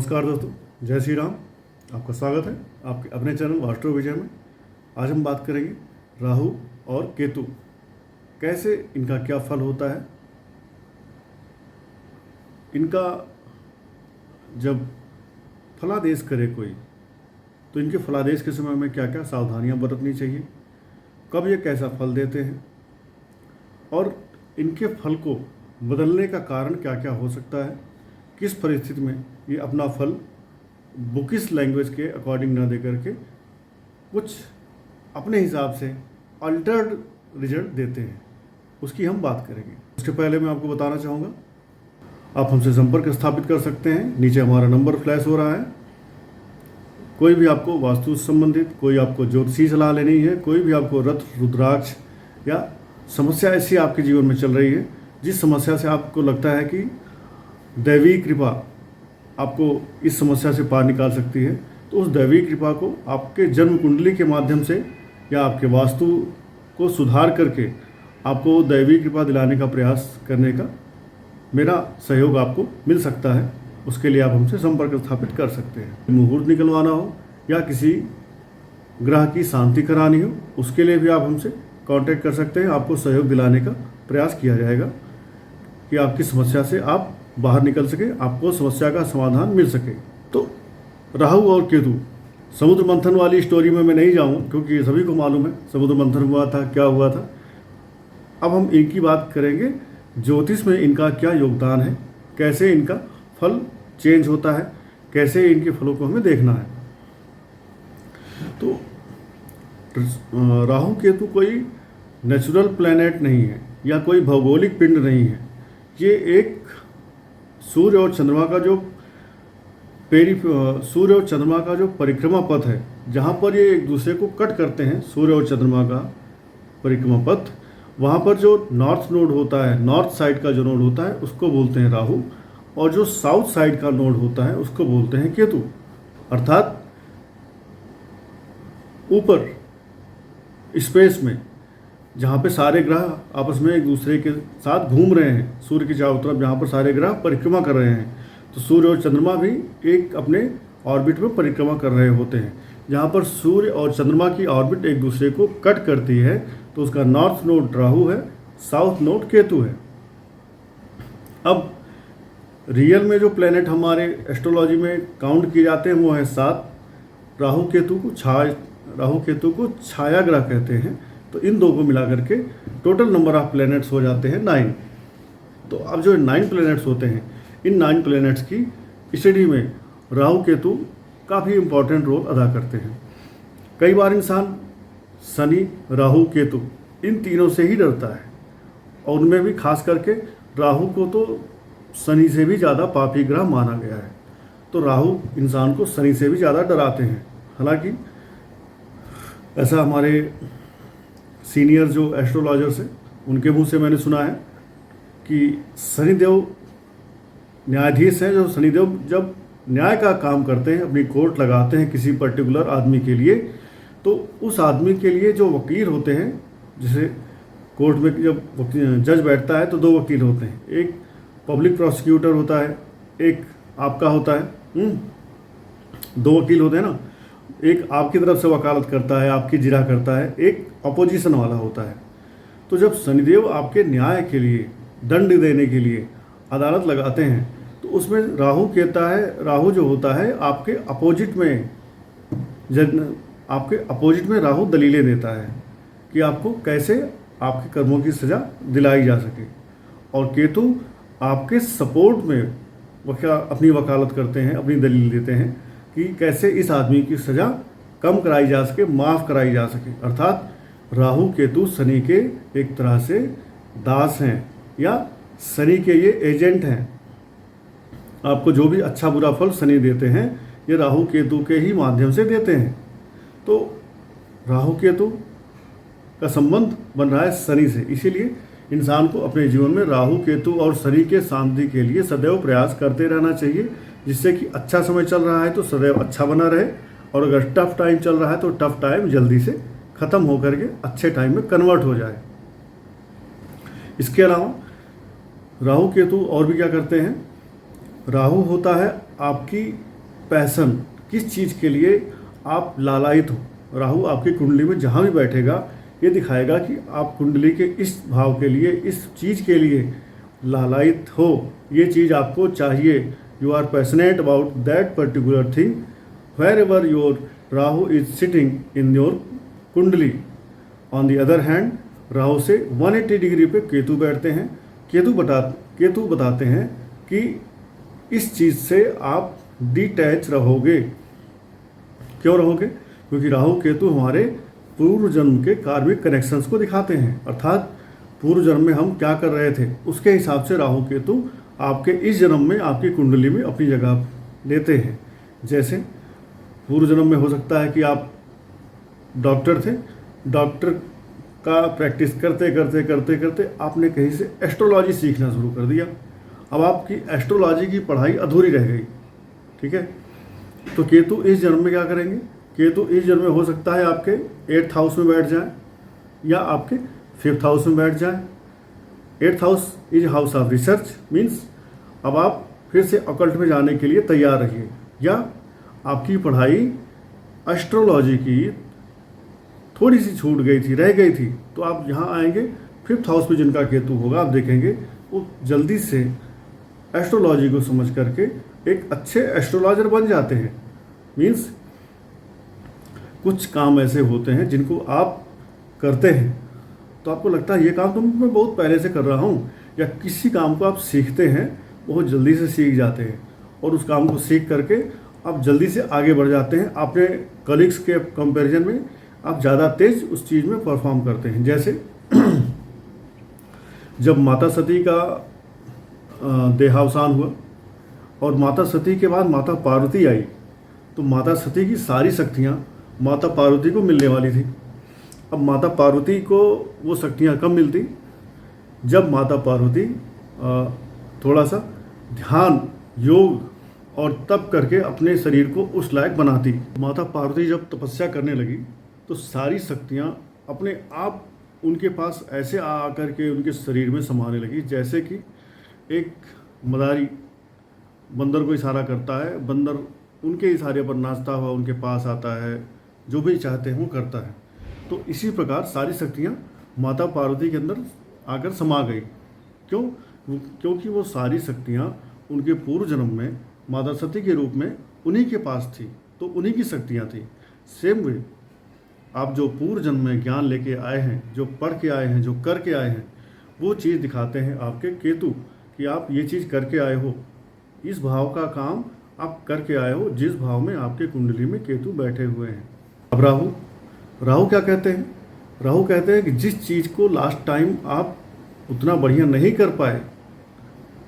नमस्कार दोस्तों, जय श्री राम। आपका स्वागत है आपके अपने चैनल वास्तु विजय में। आज हम बात करेंगे राहु और केतु, कैसे इनका क्या फल होता है। इनका जब फलादेश करे कोई तो इनके फलादेश के समय में क्या क्या सावधानियां बरतनी चाहिए, कब ये कैसा फल देते हैं और इनके फल को बदलने का कारण क्या क्या हो सकता है, किस परिस्थिति में ये अपना फल बुकिश लैंग्वेज के अकॉर्डिंग ना दे करके कुछ अपने हिसाब से अल्टर्ड रिजल्ट देते हैं, उसकी हम बात करेंगे। उसके पहले मैं आपको बताना चाहूँगा, आप हमसे संपर्क स्थापित कर सकते हैं। नीचे हमारा नंबर फ्लैश हो रहा है। कोई भी आपको वास्तु से संबंधित, कोई आपको ज्योतिषी सलाह लेनी है, कोई भी आपको रत्न रुद्राक्ष या समस्या ऐसी आपके जीवन में चल रही है जिस समस्या से आपको लगता है कि दैवी कृपा आपको इस समस्या से पार निकाल सकती है, तो उस दैवी कृपा को आपके जन्म कुंडली के माध्यम से या आपके वास्तु को सुधार करके आपको दैवी कृपा दिलाने का प्रयास करने का मेरा सहयोग आपको मिल सकता है। उसके लिए आप हमसे संपर्क स्थापित कर सकते हैं। मुहूर्त निकलवाना हो या किसी ग्रह की शांति करानी हो, उसके लिए भी आप हमसे कांटेक्ट कर सकते हैं। आपको सहयोग दिलाने का प्रयास किया जाएगा कि आपकी समस्या से आप बाहर निकल सके, आपको समस्या का समाधान मिल सके। तो राहु और केतु, समुद्र मंथन वाली स्टोरी में मैं नहीं जाऊँ क्योंकि सभी को मालूम है समुद्र मंथन हुआ था, क्या हुआ था। अब हम इनकी बात करेंगे, ज्योतिष में इनका क्या योगदान है, कैसे इनका फल चेंज होता है, कैसे इनके फलों को हमें देखना है। तो राहु केतु कोई नेचुरल प्लैनेट नहीं है या कोई भौगोलिक पिंड नहीं है। ये एक सूर्य और चंद्रमा का जो सूर्य और चंद्रमा का जो परिक्रमा पथ है, जहाँ पर ये एक दूसरे को कट करते हैं, सूर्य और चंद्रमा का परिक्रमा पथ, वहाँ पर जो नॉर्थ नोड होता है, नॉर्थ साइड का जो नोड होता है उसको बोलते हैं राहु, और जो साउथ साइड का नोड होता है उसको बोलते हैं केतु। अर्थात ऊपर स्पेस में जहाँ पे सारे ग्रह आपस में एक दूसरे के साथ घूम रहे हैं, सूर्य की चारों तरफ जहाँ पर सारे ग्रह परिक्रमा कर रहे हैं, तो सूर्य और चंद्रमा भी एक अपने ऑर्बिट में परिक्रमा कर रहे होते हैं। जहाँ पर सूर्य और चंद्रमा की ऑर्बिट एक दूसरे को कट करती है तो उसका नॉर्थ नोड राहु है, साउथ नोड केतु है। अब रियल में जो प्लेनेट हमारे एस्ट्रोलॉजी में काउंट किए जाते हैं वो है 7। राहु केतु को छाया ग्रह कहते हैं। तो इन दो को मिला करके टोटल नंबर ऑफ प्लैनेट्स हो जाते हैं 9। तो अब जो 9 प्लैनेट्स होते हैं, इन 9 प्लैनेट्स की स्टडी में राहु केतु काफ़ी इम्पोर्टेंट रोल अदा करते हैं। कई बार इंसान शनि, राहु, केतु इन तीनों से ही डरता है, और उनमें भी खास करके राहु को तो शनि से भी ज़्यादा पापी ग्रह माना गया है। तो राहु इंसान को शनि से भी ज़्यादा डराते हैं। हालांकि ऐसा हमारे सीनियर जो एस्ट्रोलॉजर्स हैं उनके मुंह से मैंने सुना है कि शनिदेव न्यायाधीश हैं। जो शनिदेव जब न्याय का काम करते हैं, अपनी कोर्ट लगाते हैं किसी पर्टिकुलर आदमी के लिए, तो उस आदमी के लिए जो वकील होते हैं, जैसे कोर्ट में जब जज बैठता है तो 2 वकील होते हैं, एक पब्लिक प्रोसिक्यूटर होता है, एक आपका होता है। 2 वकील होते हैं ना, एक आपकी तरफ से वकालत करता है, आपकी जिरा करता है, एक अपोजिशन वाला होता है। तो जब शनिदेव आपके न्याय के लिए, दंड देने के लिए अदालत लगाते हैं तो उसमें राहु कहता है, राहु जो होता है आपके अपोजिट में राहु दलीलें देता है कि आपको कैसे आपके कर्मों की सज़ा दिलाई जा सके, और केतु आपके सपोर्ट में अपनी वकालत करते हैं, अपनी दलील देते हैं कि कैसे इस आदमी की सज़ा कम कराई जा सके, माफ़ कराई जा सके। अर्थात राहु केतु शनि के एक तरह से दास हैं या शनि के ये एजेंट हैं। आपको जो भी अच्छा बुरा फल शनि देते हैं ये राहु केतु के ही माध्यम से देते हैं। तो राहु केतु का संबंध बन रहा है शनि से, इसीलिए इंसान को अपने जीवन में राहु केतु और शनि के शांति के लिए सदैव प्रयास करते रहना चाहिए, जिससे कि अच्छा समय चल रहा है तो सदैव अच्छा बना रहे, और अगर टफ टाइम चल रहा है तो टफ टाइम जल्दी से ख़त्म होकर के अच्छे टाइम में कन्वर्ट हो जाए। इसके अलावा राहु केतु और भी क्या करते हैं, राहु होता है आपकी पैशन, किस चीज़ के लिए आप लालायित हो। राहु आपकी कुंडली में जहाँ भी बैठेगा ये दिखाएगा कि आप कुंडली के इस भाव के लिए, इस चीज़ के लिए लालायित हो, ये चीज़ आपको चाहिए। You are passionate about that particular thing wherever your Rahu is sitting in your kundli. On the other hand Rahu से 180 डिग्री पे केतु बैठते हैं। केतु बताते हैं कि इस चीज़ से आप डिटैच रहोगे। क्यों रहोगे? क्योंकि राहु केतु हमारे पूर्व जन्म के कार्मिक कनेक्शंस को दिखाते हैं, अर्थात पूर्व जन्म में हम क्या कर रहे थे उसके हिसाब से राहु केतु आपके इस जन्म में आपकी कुंडली में अपनी जगह लेते हैं। जैसे पूर्व जन्म में हो सकता है कि आप डॉक्टर थे, डॉक्टर का प्रैक्टिस करते करते करते करते आपने कहीं से एस्ट्रोलॉजी सीखना शुरू कर दिया। अब आपकी एस्ट्रोलॉजी की पढ़ाई अधूरी रह गई। ठीक है, तो केतु इस जन्म में क्या करेंगे? केतु इस जन्म में हो सकता है आपके 8th हाउस में बैठ जाए या आपके 5th हाउस में बैठ जाए। 8th house is house of research, means अब आप फिर से अकल्ट में जाने के लिए तैयार रहिए, या आपकी पढ़ाई एस्ट्रोलॉजी की थोड़ी सी छूट गई थी, रह गई थी, तो आप यहाँ आएंगे 5th हाउस में जिनका केतु होगा, आप देखेंगे वो जल्दी से एस्ट्रोलॉजी को समझ करके एक अच्छे एस्ट्रोलॉजर बन जाते हैं। मीन्स कुछ काम ऐसे होते हैं जिनको आप करते हैं तो आपको लगता है ये काम तो मैं बहुत पहले से कर रहा हूँ, या किसी काम को आप सीखते हैं बहुत जल्दी से सीख जाते हैं और उस काम को सीख करके आप जल्दी से आगे बढ़ जाते हैं। अपने कलीग्स के कंपैरिजन में आप ज़्यादा तेज उस चीज़ में परफॉर्म करते हैं। जैसे जब माता सती का देहावसान हुआ और माता सती के बाद माता पार्वती आई, तो माता सती की सारी शक्तियाँ माता पार्वती को मिलने वाली थी। अब माता पार्वती को वो शक्तियाँ कब मिलती? जब माता पार्वती थोड़ा सा ध्यान, योग और तप करके अपने शरीर को उस लायक बनाती। माता पार्वती जब तपस्या करने लगी तो सारी शक्तियाँ अपने आप उनके पास ऐसे आ कर के उनके शरीर में समाने लगी, जैसे कि एक मदारी बंदर को इशारा करता है, बंदर उनके इशारे पर नाचता हुआ उनके पास आता है, जो भी चाहते हैं वो करता है। तो इसी प्रकार सारी शक्तियाँ माता पार्वती के अंदर आकर समा गई। क्यों? क्योंकि वो सारी शक्तियाँ उनके पूर्व जन्म में माता सती के रूप में उन्हीं के पास थी, तो उन्हीं की शक्तियाँ थी। सेम वे आप जो पूर्व जन्म में ज्ञान लेके आए हैं, जो पढ़ के आए हैं, जो करके आए हैं, वो चीज़ दिखाते हैं आपके केतु कि आप ये चीज़ करके आए हो, इस भाव का काम आप करके आए हो जिस भाव में आपके कुंडली में केतु बैठे हुए हैं। अब राहु क्या कहते हैं? राहु कहते हैं कि जिस चीज़ को लास्ट टाइम आप उतना बढ़िया नहीं कर पाए,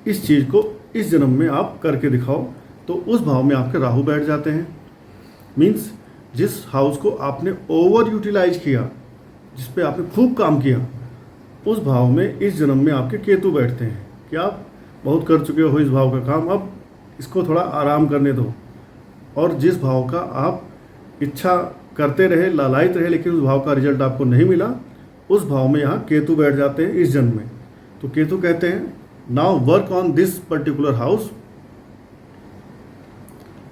इस चीज़ को इस जन्म में आप करके दिखाओ, तो उस भाव में आपके राहु बैठ जाते हैं। मीन्स जिस हाउस को आपने ओवर यूटिलाइज किया, जिस पे आपने खूब काम किया, उस भाव में इस जन्म में आपके केतु बैठते हैं कि आप बहुत कर चुके हो इस भाव का काम, अब इसको थोड़ा आराम करने दो। और जिस भाव का आप इच्छा करते रहे, लालायित रहे, लेकिन उस भाव का रिजल्ट आपको नहीं मिला, उस भाव में यहाँ केतु बैठ जाते हैं इस जन्म में। तो केतु कहते हैं now work on this particular house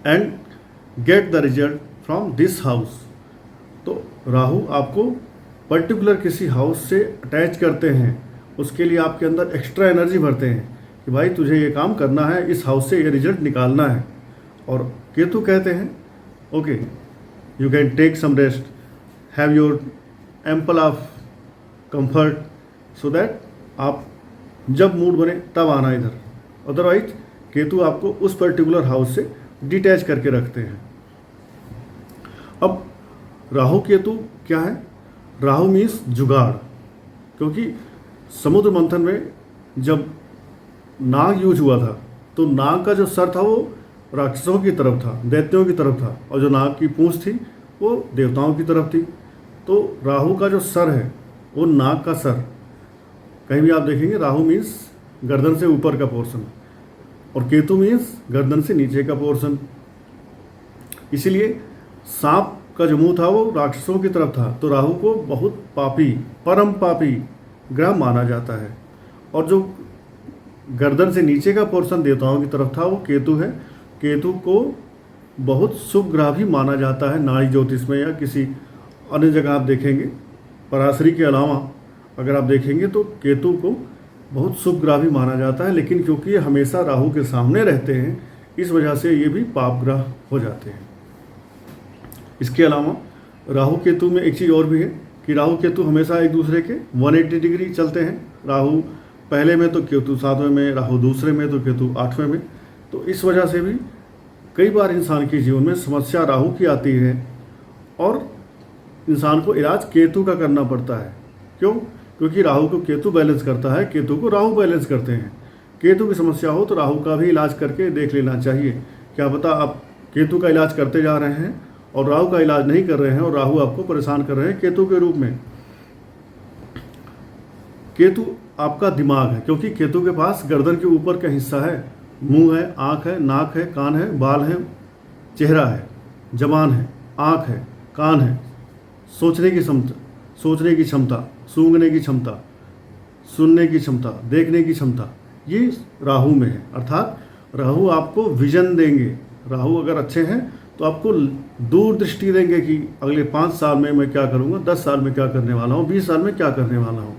and get the result from this house. तो राहु आपको पर्टिकुलर किसी हाउस से अटैच करते हैं, उसके लिए आपके अंदर एक्स्ट्रा एनर्जी भरते हैं कि भाई तुझे ये काम करना है, इस हाउस से ये रिजल्ट निकालना है। और केतु कहते हैं okay, you can take some rest, have your ample of comfort, so that आप जब मूड बने तब आना इधर। अदरवाइज केतु आपको उस पर्टिकुलर हाउस से डिटैच करके रखते हैं। अब राहु केतु क्या है? राहु मीन्स जुगाड़, क्योंकि समुद्र मंथन में जब नाग यूज हुआ था तो नाग का जो सर था वो राक्षसों की तरफ था, दैत्यों की तरफ था, और जो नाग की पूंछ थी वो देवताओं की तरफ थी। तो राहु का जो सर है वो नाग का सर, कहीं भी आप देखेंगे राहु मीन्स गर्दन से ऊपर का पोर्शन और केतु मीन्स गर्दन से नीचे का पोर्शन। इसीलिए सांप का जो मुंह था वो राक्षसों की तरफ था, तो राहु को बहुत पापी, परम पापी ग्रह माना जाता है। और जो गर्दन से नीचे का पोर्शन देवताओं की तरफ था वो केतु है। केतु को बहुत शुभ ग्रह भी माना जाता है नाड़ी ज्योतिष में, या किसी अन्य जगह आप देखेंगे पराशरी के अलावा अगर आप देखेंगे तो केतु को बहुत शुभ ग्रह भी माना जाता है, लेकिन क्योंकि ये हमेशा राहु के सामने रहते हैं इस वजह से ये भी पाप ग्रह हो जाते हैं। इसके अलावा राहु केतु में एक चीज़ और भी है कि राहु केतु हमेशा एक दूसरे के 180 डिग्री चलते हैं। राहु पहले में तो केतु 7वें में, राहु दूसरे में तो केतु 8वें में। तो इस वजह से भी कई बार इंसान के जीवन में समस्या राहु की आती है और इंसान को इलाज केतु का करना पड़ता है। क्यों? क्योंकि राहु को केतु बैलेंस करता है, केतु को राहु बैलेंस करते हैं। केतु की समस्या हो तो राहु का भी इलाज करके देख लेना चाहिए। क्या पता आप केतु का इलाज करते जा रहे हैं और राहु का इलाज नहीं कर रहे हैं और राहु आपको परेशान कर रहे हैं केतु के रूप में। केतु आपका दिमाग है, क्योंकि केतु के पास गर्दन के ऊपर का हिस्सा है, मुंह है, आँख है, नाक है, कान है, बाल है, चेहरा है, जबान है, आँख है, कान है, सोचने की क्षमता, सूंघने की क्षमता, सुनने की क्षमता, देखने की क्षमता, ये राहु में है। अर्थात राहु आपको विजन देंगे। राहु अगर अच्छे हैं तो आपको दूरदृष्टि देंगे कि अगले 5 साल में मैं क्या करूँगा, 10 साल में क्या करने वाला हूँ, 20 साल में क्या करने वाला हूँ।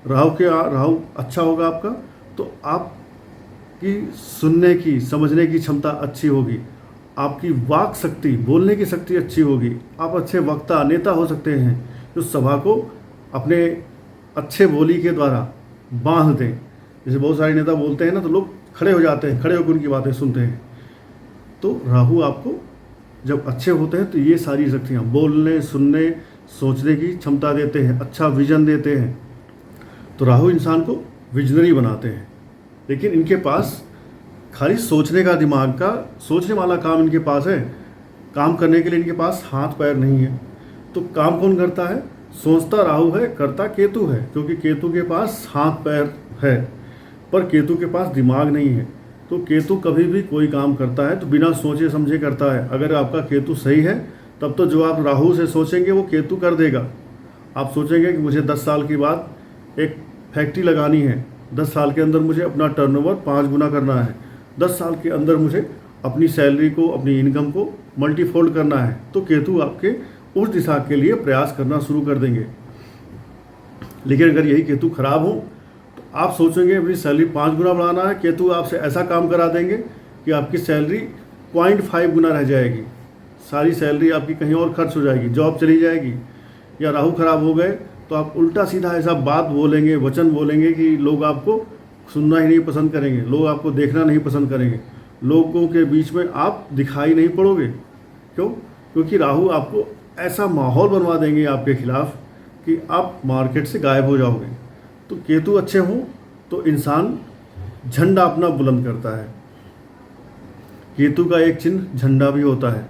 राहु अच्छा होगा आपका तो आपकी सुनने की, समझने की क्षमता अच्छी होगी, आपकी वाक शक्ति, बोलने की शक्ति अच्छी होगी, आप अच्छे वक्ता, नेता हो सकते हैं जो सभा को अपने अच्छे बोली के द्वारा बांध दें। जैसे बहुत सारे नेता बोलते हैं ना तो लोग खड़े हो जाते हैं, खड़े होकर उनकी बातें सुनते हैं। तो राहु आपको जब अच्छे होते हैं तो ये सारी शक्तियाँ, बोलने, सुनने, सोचने की क्षमता देते हैं, अच्छा विजन देते हैं। तो राहु इंसान को विजनरी बनाते हैं, लेकिन इनके पास खाली सोचने का, दिमाग का सोचने वाला काम इनके पास है, काम करने के लिए इनके पास हाथ पैर नहीं है। तो काम कौन करता है? सोचता राहु है, करता केतु है, क्योंकि केतु के पास हाथ पैर है पर केतु के पास दिमाग नहीं है। तो केतु कभी भी कोई काम करता है तो बिना सोचे समझे करता है। अगर आपका केतु सही है तब तो जो आप राहु से सोचेंगे वो केतु कर देगा। आप सोचेंगे कि मुझे 10 साल के बाद एक फैक्ट्री लगानी है, 10 साल के अंदर मुझे अपना टर्नओवर 5 गुना करना है, 10 साल के अंदर मुझे अपनी सैलरी को, अपनी इनकम को मल्टीफोल्ड करना है, तो केतु आपके उस दिशा के लिए प्रयास करना शुरू कर देंगे। लेकिन अगर यही केतु खराब हो तो आप सोचेंगे अपनी सैलरी 5 गुना बढ़ाना है, केतु आपसे ऐसा काम करा देंगे कि आपकी सैलरी 0.5 गुना रह जाएगी, सारी सैलरी आपकी कहीं और खर्च हो जाएगी, जॉब चली जाएगी। या राहु खराब हो गए तो आप उल्टा सीधा ऐसा बात बोलेंगे, वचन बोलेंगे कि लोग आपको सुनना ही नहीं पसंद करेंगे, लोग आपको देखना नहीं पसंद करेंगे, लोगों के बीच में आप दिखाई नहीं पड़ोगे। क्यों? क्योंकि राहु आपको ऐसा माहौल बनवा देंगे आपके खिलाफ कि आप मार्केट से गायब हो जाओगे। तो केतु अच्छे हों तो इंसान झंडा अपना बुलंद करता है। केतु का एक चिन्ह झंडा भी होता है।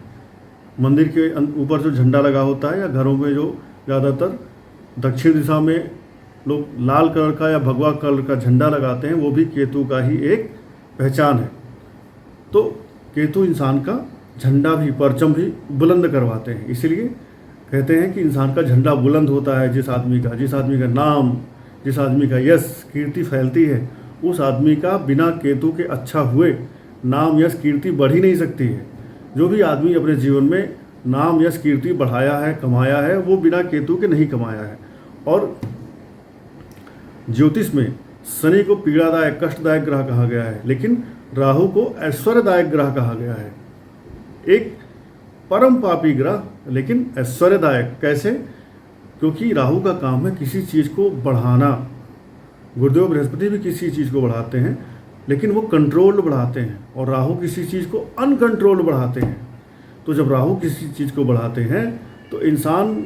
मंदिर के ऊपर जो झंडा लगा होता है या घरों में जो ज़्यादातर दक्षिण दिशा में लोग लाल कलर का या भगवा कलर का झंडा लगाते हैं, वो भी केतु का ही एक पहचान है। तो केतु इंसान का झंडा भी, परचम भी बुलंद करवाते हैं। इसलिए कहते हैं कि इंसान का झंडा बुलंद होता है जिस आदमी का नाम, जिस आदमी का यश, कीर्ति फैलती है, उस आदमी का बिना केतु के अच्छा हुए नाम, यश, कीर्ति बढ़ ही नहीं सकती है। जो भी आदमी अपने जीवन में नाम, यश, कीर्ति बढ़ाया है, कमाया है, वो बिना केतु के नहीं कमाया है। और ज्योतिष में शनि को पीड़ादायक, कष्टदायक ग्रह कहा गया है, लेकिन राहु को ऐश्वर्यदायक ग्रह कहा गया है। एक परम पापी ग्रह लेकिन ऐश्वर्यदायक। कैसे? क्योंकि राहु का काम है किसी चीज़ को बढ़ाना। गुरुदेव बृहस्पति भी किसी चीज़ को बढ़ाते हैं लेकिन वो कंट्रोल्ड बढ़ाते हैं, और राहु किसी चीज़ को अनकंट्रोल्ड बढ़ाते हैं। तो जब राहु किसी चीज़ को बढ़ाते हैं तो इंसान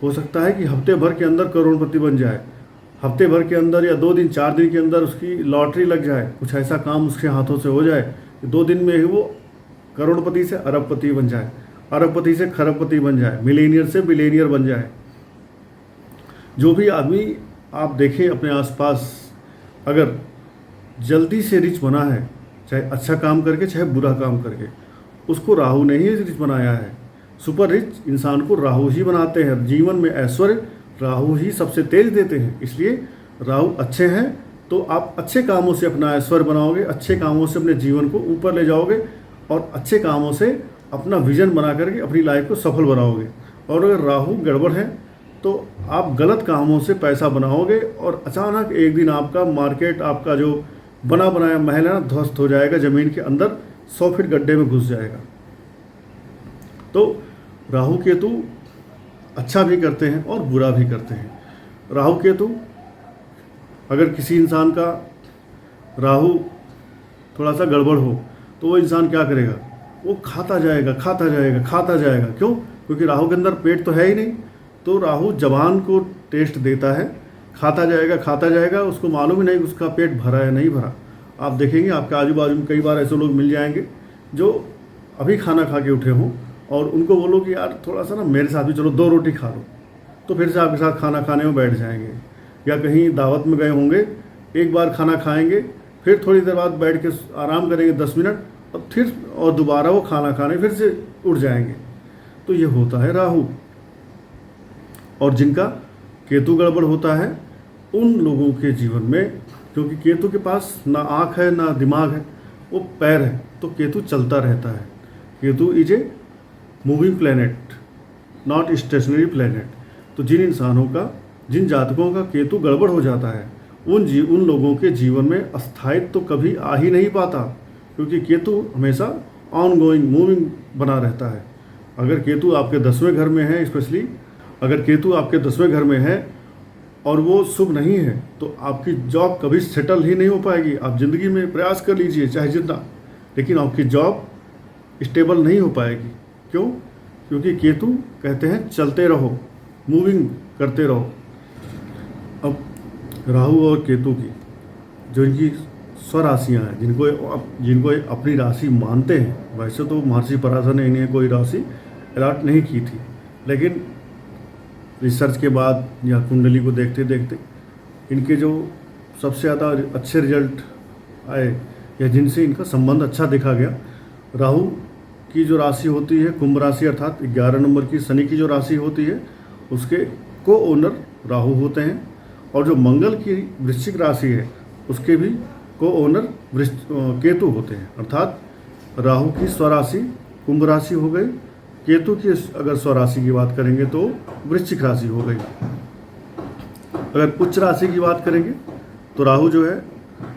हो सकता है कि हफ्ते भर के अंदर करोड़पति बन जाए, हफ्ते भर के अंदर या 2 दिन 4 दिन के अंदर उसकी लॉटरी लग जाए, कुछ ऐसा काम उसके हाथों से हो जाए कि 2 दिन में ही वो करोड़पति से अरबपति बन जाए, अरबपति से खरबपति बन जाए, मिलेनियर से बिलेनियर बन जाए। जो भी आदमी आप देखें अपने आसपास, अगर जल्दी से रिच बना है, चाहे अच्छा काम करके चाहे बुरा काम करके, उसको राहु ने ही रिच बनाया है। सुपर रिच इंसान को राहु ही बनाते हैं। जीवन में ऐश्वर्य राहु ही सबसे तेज देते हैं। इसलिए राहु अच्छे हैं तो आप अच्छे कामों से अपना ऐश्वर्य बनाओगे, अच्छे कामों से अपने जीवन को ऊपर ले जाओगे। और अच्छे कामों से अपना विजन बना करके अपनी लाइफ को सफल बनाओगे। और अगर राहु गड़बड़ है तो आप गलत कामों से पैसा बनाओगे और अचानक एक दिन आपका मार्केट, आपका जो बना बनाया महल है ना, ध्वस्त हो जाएगा, ज़मीन के अंदर 100 फीट गड्ढे में घुस जाएगा। तो राहु केतु अच्छा भी करते हैं और बुरा भी करते हैं। राहु केतु, अगर किसी इंसान का राहु थोड़ा सा गड़बड़ हो तो वो इंसान क्या करेगा, वो खाता जाएगा खाता जाएगा खाता जाएगा। क्यों? क्योंकि राहु के अंदर पेट तो है ही नहीं, तो राहु जबान को टेस्ट देता है, खाता जाएगा, उसको मालूम ही नहीं उसका पेट भरा है नहीं भरा। आप देखेंगे आपके आजू बाजू में कई बार ऐसे लोग मिल जाएंगे जो अभी खाना खा के उठे हों और उनको बोलो कि यार थोड़ा सा ना मेरे साथ भी चलो 2 रोटी खा लो, तो फिर से आपके साथ खाना खाने में बैठ जाएंगे। या कहीं दावत में गए होंगे, एक बार खाना खाएंगे, फिर थोड़ी देर बाद बैठ के आराम करेंगे 10 मिनट, और फिर और दोबारा वो खाना खाने फिर से उठ जाएंगे। तो ये होता है राहु। और जिनका केतु गड़बड़ होता है उन लोगों के जीवन में, क्योंकि केतु के पास ना आँख है ना दिमाग है, वो पैर है, तो केतु चलता रहता है। Ketu is a moving planet, not stationary planet. तो जिन इंसानों का, जिन जातकों का केतु गड़बड़ हो जाता है उन लोगों के जीवन में स्थायित्व तो कभी आ ही नहीं पाता, क्योंकि केतु हमेशा ऑन गोइंग मूविंग बना रहता है। अगर केतु आपके 10वें घर में है, स्पेशली अगर केतु आपके 10वें घर में है और वो शुभ नहीं है, तो आपकी जॉब कभी सेटल ही नहीं हो पाएगी। आप ज़िंदगी में प्रयास कर लीजिए चाहे जितना, लेकिन आपकी जॉब स्टेबल नहीं हो पाएगी। क्यों? क्योंकि केतु कहते हैं चलते रहो, मूविंग करते रहो। अब राहु और केतु की जो इनकी स्वराशियाँ हैं, जिनको अपनी राशि मानते हैं, वैसे तो महर्षि पराशर ने इन्हें कोई राशि अलॉट नहीं की थी, लेकिन रिसर्च के बाद या कुंडली को देखते देखते इनके जो सबसे ज़्यादा अच्छे रिजल्ट आए या जिनसे इनका संबंध अच्छा देखा गया, राहु की जो राशि होती है कुंभ राशि, अर्थात 11 नंबर की शनि की जो राशि होती है उसके को ओनर राहु होते हैं। और जो मंगल की वृश्चिक राशि है उसके भी को ओनर केतु होते हैं। अर्थात राहु की स्वराशि कुंभ राशि हो गई, केतु की अगर स्वराशि की बात करेंगे तो वृश्चिक राशि हो गई। अगर उच्च राशि की बात करेंगे तो राहु जो है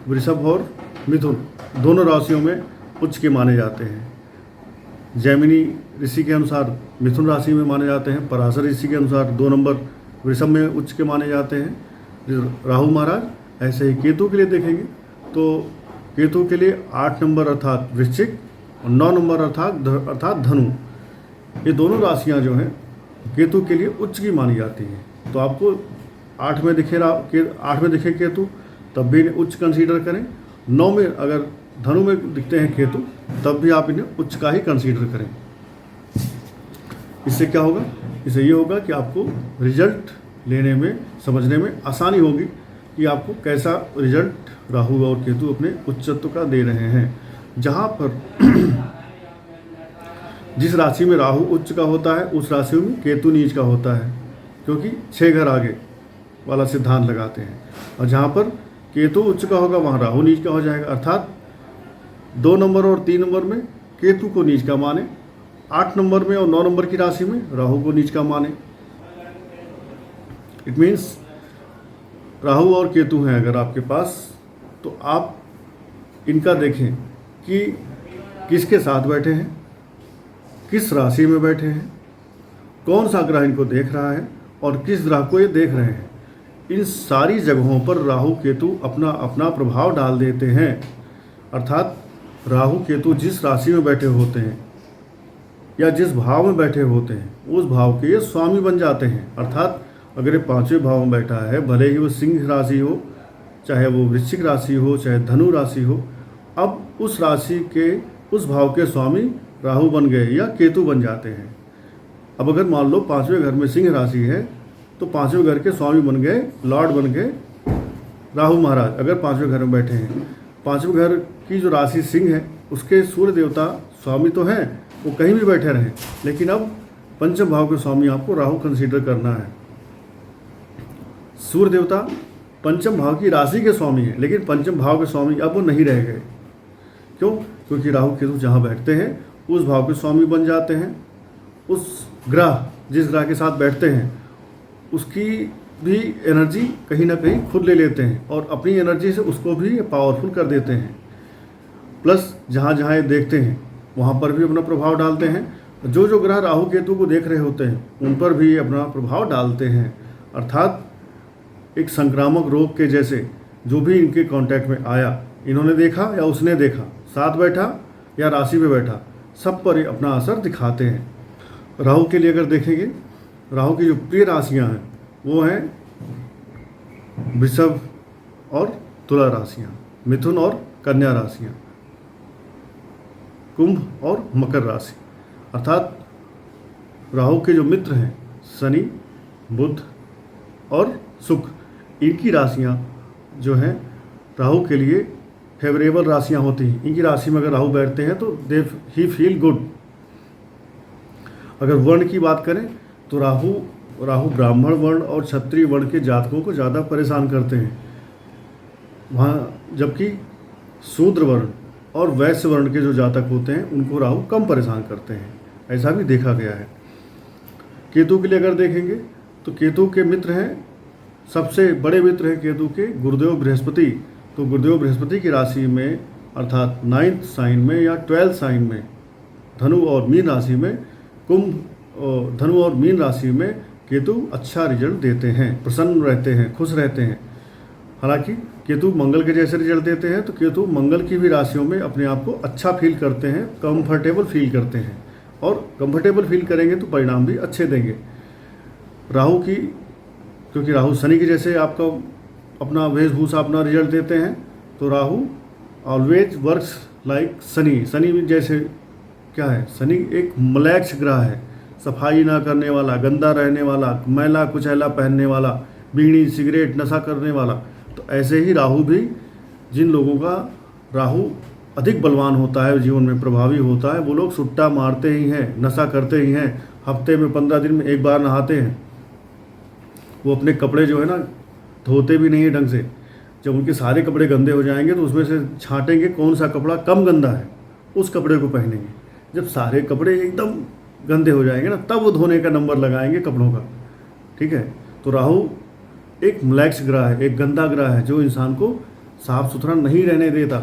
वृषभ और मिथुन दोनों राशियों में उच्च के माने जाते हैं। जैमिनी ऋषि के अनुसार मिथुन राशि में माने जाते हैं, पराशर ऋषि के अनुसार 2 नंबर वृषभ में उच्च के माने जाते हैं राहु महाराज। ऐसे ही केतु के लिए देखेंगे तो केतु के लिए 8 नंबर अर्थात वृश्चिक और 9 नंबर अर्थात धनु, ये दोनों राशियां जो हैं केतु के लिए उच्च की मानी जाती हैं। तो आपको 8 में दिखे केतु तब भी इन्हें उच्च कंसीडर करें, 9 में अगर धनु में दिखते हैं केतु तब भी आप इन्हें उच्च का ही कंसीडर करें। इससे क्या होगा? इससे ये होगा कि आपको रिजल्ट लेने में, समझने में आसानी होगी कि आपको कैसा रिजल्ट राहु और केतु अपने उच्चत्व का दे रहे हैं। जहाँ पर जिस राशि में राहु उच्च का होता है उस राशि में केतु नीच का होता है, क्योंकि 6 घर आगे वाला सिद्धांत लगाते हैं। और जहाँ पर केतु उच्च का होगा वहाँ राहु नीच का हो जाएगा। अर्थात 2 नंबर और 3 नंबर में केतु को नीच का माने, 8 नंबर में और 9 नंबर की राशि में राहु को नीच का माने। इट मीन्स राहु और केतु हैं अगर आपके पास, तो आप इनका देखें कि किसके साथ बैठे हैं, किस राशि में बैठे हैं, कौन सा ग्रह इनको देख रहा है और किस ग्रह को ये देख रहे हैं। इन सारी जगहों पर राहु केतु अपना अपना प्रभाव डाल देते हैं। अर्थात राहु केतु जिस राशि में बैठे होते हैं या जिस भाव में बैठे होते हैं उस भाव के ये स्वामी बन जाते हैं। अर्थात अगर ये 5वें भाव में बैठा है, भले ही वो सिंह राशि हो, चाहे वो वृश्चिक राशि हो, चाहे धनु राशि हो, अब उस राशि के उस भाव के स्वामी राहु बन गए या केतु बन जाते हैं। अब अगर मान लो 5वें घर में सिंह राशि है तो 5वें घर के स्वामी बन गए, लॉर्ड बन गए राहु महाराज। अगर 5वें घर में बैठे हैं, 5वें घर की जो राशि सिंह है उसके सूर्य देवता स्वामी तो हैं, वो कहीं भी बैठे रहें, लेकिन अब 5वें भाव के स्वामी आपको राहु कंसीडर करना है। सूर्य देवता 5वें भाव की राशि के स्वामी हैं, लेकिन 5वें भाव के स्वामी अब वो नहीं रह गए। क्यों? क्योंकि राहु केतु जहाँ बैठते हैं उस भाव के स्वामी बन जाते हैं। उस ग्रह जिस ग्रह के साथ बैठते हैं उसकी भी एनर्जी कहीं ना कहीं खुद ले लेते हैं और अपनी एनर्जी से उसको भी पावरफुल कर देते हैं। प्लस जहाँ जहाँ ये देखते हैं वहाँ पर भी अपना प्रभाव डालते हैं। जो जो ग्रह राहु केतु को देख रहे होते हैं उन पर भी अपना प्रभाव डालते हैं। अर्थात एक संक्रामक रोग के जैसे जो भी इनके कांटेक्ट में आया, इन्होंने देखा या उसने देखा, साथ बैठा या राशि पे बैठा, सब पर ये अपना असर दिखाते हैं। राहु के लिए अगर देखेंगे, राहु की जो प्रिय राशियाँ हैं वो हैं वृषभ और तुला राशियाँ, मिथुन और कन्या राशियाँ, कुंभ और मकर राशि। अर्थात राहु के जो मित्र हैं शनि, बुध और शुक्र, इनकी राशियाँ जो हैं राहु के लिए फेवरेबल राशियाँ होती हैं। इनकी राशि में अगर राहु बैठते हैं तो दे ही फील गुड। अगर वर्ण की बात करें तो राहु ब्राह्मण वर्ण और क्षत्रिय वर्ण के जातकों को ज़्यादा परेशान करते हैं वहाँ, जबकि शूद्र वर्ण और वैश्य वर्ण के जो जातक होते हैं उनको राहु कम परेशान करते हैं, ऐसा भी देखा गया है। केतु के लिए अगर देखेंगे तो केतु के मित्र हैं, सबसे बड़े मित्र हैं केतु के गुरुदेव बृहस्पति। तो गुरुदेव बृहस्पति की राशि में अर्थात 9th साइन में या 12th साइन में धनु और मीन राशि में धनु और मीन राशि में केतु अच्छा रिजल्ट देते हैं, प्रसन्न रहते हैं, खुश रहते हैं। हालांकि केतु मंगल के जैसे रिजल्ट देते हैं, तो केतु मंगल की भी राशियों में अपने आप को अच्छा फील करते हैं, कंफर्टेबल फील करते हैं, और कंफर्टेबल फील करेंगे तो परिणाम भी अच्छे देंगे। राहु की, क्योंकि राहु शनि के जैसे आपका अपना वेशभूषा अपना रिजल्ट देते हैं, तो Rahu always works like Shani. Shani भी जैसे क्या है, शनि एक म्लेच्छ ग्रह है, सफाई ना करने वाला, गंदा रहने वाला, मैला कुचैला पहनने वाला, बीड़ी सिगरेट नशा करने वाला। तो ऐसे ही राहु भी, जिन लोगों का राहु अधिक बलवान होता है, जीवन में प्रभावी होता है, वो लोग सुट्टा मारते ही हैं, नशा करते ही हैं, हफ्ते में 15 दिन में एक बार नहाते हैं। वो अपने कपड़े जो है ना धोते भी नहीं है ढंग से। जब उनके सारे कपड़े गंदे हो जाएंगे तो उसमें से छांटेंगे कौन सा कपड़ा कम गंदा है, उस कपड़े को पहनेंगे। जब सारे कपड़े एकदम गंदे हो जाएंगे ना, तब वो धोने का नंबर लगाएंगे कपड़ों का। ठीक है, तो राहु एक म्लेच्छ ग्रह है, एक गंदा ग्रह है, जो इंसान को साफ सुथरा नहीं रहने देता।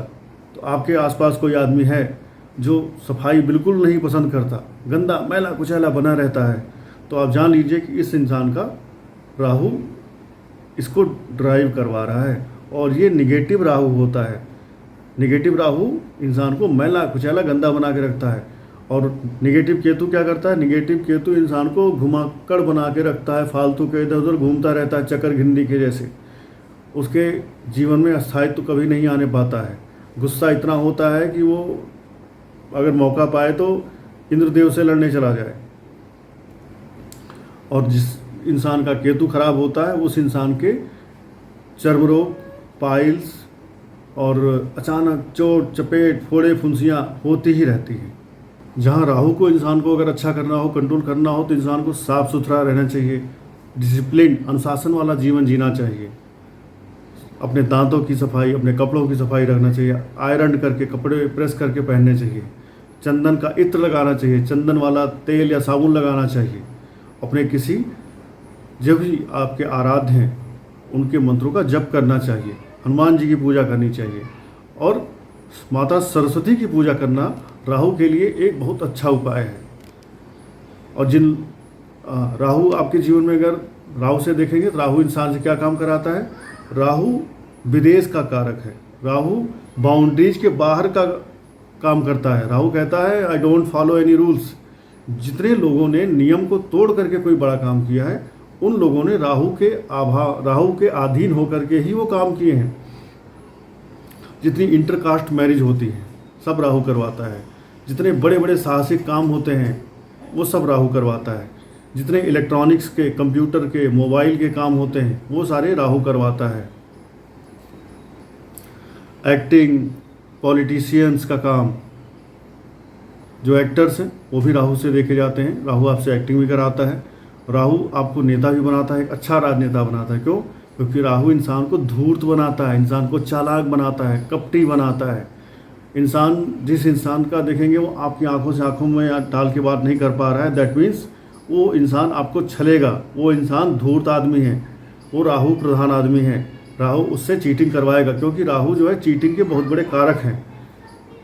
तो आपके आसपास कोई आदमी है जो सफाई बिल्कुल नहीं पसंद करता, गंदा मैला कुचैला बना रहता है, तो आप जान लीजिए कि इस इंसान का राहु इसको ड्राइव करवा रहा है, और ये निगेटिव राहु होता है। निगेटिव राहु इंसान को मैला कुचैला गंदा बना के रखता है। और निगेटिव केतु क्या करता है, निगेटिव केतु इंसान को घुमाकड़ बना के रखता है, फालतू के इधर उधर घूमता रहता है चक्कर घिंडी के जैसे। उसके जीवन में अस्थायित्व तो कभी नहीं आने पाता है। गुस्सा इतना होता है कि वो अगर मौका पाए तो इंद्रदेव से लड़ने चला जाए। और जिस इंसान का केतु खराब होता है उस इंसान के चर्म रोग, पाइल्स और अचानक चोट चपेट फोड़े फुंसियाँ होती ही रहती हैं। जहाँ राहु को इंसान को अगर अच्छा करना हो, कंट्रोल करना हो, तो इंसान को साफ़ सुथरा रहना चाहिए, डिसिप्लिन अनुशासन वाला जीवन जीना चाहिए। अपने दांतों की सफाई, अपने कपड़ों की सफाई रखना चाहिए, आयरन करके कपड़े प्रेस करके पहनने चाहिए, चंदन का इत्र लगाना चाहिए, चंदन वाला तेल या साबुन लगाना चाहिए। अपने किसी जो भी आपके आराध्य हैं उनके मंत्रों का जप करना चाहिए, हनुमान जी की पूजा करनी चाहिए, और माता सरस्वती की पूजा करना राहु के लिए एक बहुत अच्छा उपाय है। और जिन राहु आपके जीवन में अगर राहु से देखेंगे तो राहु इंसान से क्या काम कराता है, राहु विदेश का कारक है, राहु बाउंड्रीज के बाहर का काम करता है। राहु कहता है I don't follow any rules. जितने लोगों ने नियम को तोड़ करके कोई बड़ा काम किया है, उन लोगों ने राहु के अधीन होकर के ही वो काम किए हैं। जितनी इंटरकास्ट मैरिज होती है सब राहु करवाता है। जितने बड़े बड़े साहसिक काम होते हैं वो सब राहु करवाता है। जितने इलेक्ट्रॉनिक्स के, कंप्यूटर के, मोबाइल के काम होते हैं वो सारे राहु करवाता है। एक्टिंग, पॉलिटिशियंस का काम, जो एक्टर्स हैं वो भी राहु से देखे जाते हैं। राहु आपसे एक्टिंग भी कराता है। राहु आपको नेता भी बनाता है, एक अच्छा राजनेता बनाता है। क्यों? क्योंकि राहु इंसान को धूर्त बनाता है, इंसान को चालाक बनाता है, कपटी बनाता है, जिस इंसान का देखेंगे वो आपकी आंखों से आंखों में डाल के बात नहीं कर पा रहा है, दैट मीन्स वो इंसान आपको छलेगा, वो इंसान धूर्त आदमी है, वो राहु प्रधान आदमी है। राहु उससे चीटिंग करवाएगा, क्योंकि राहु जो है चीटिंग के बहुत बड़े कारक हैं।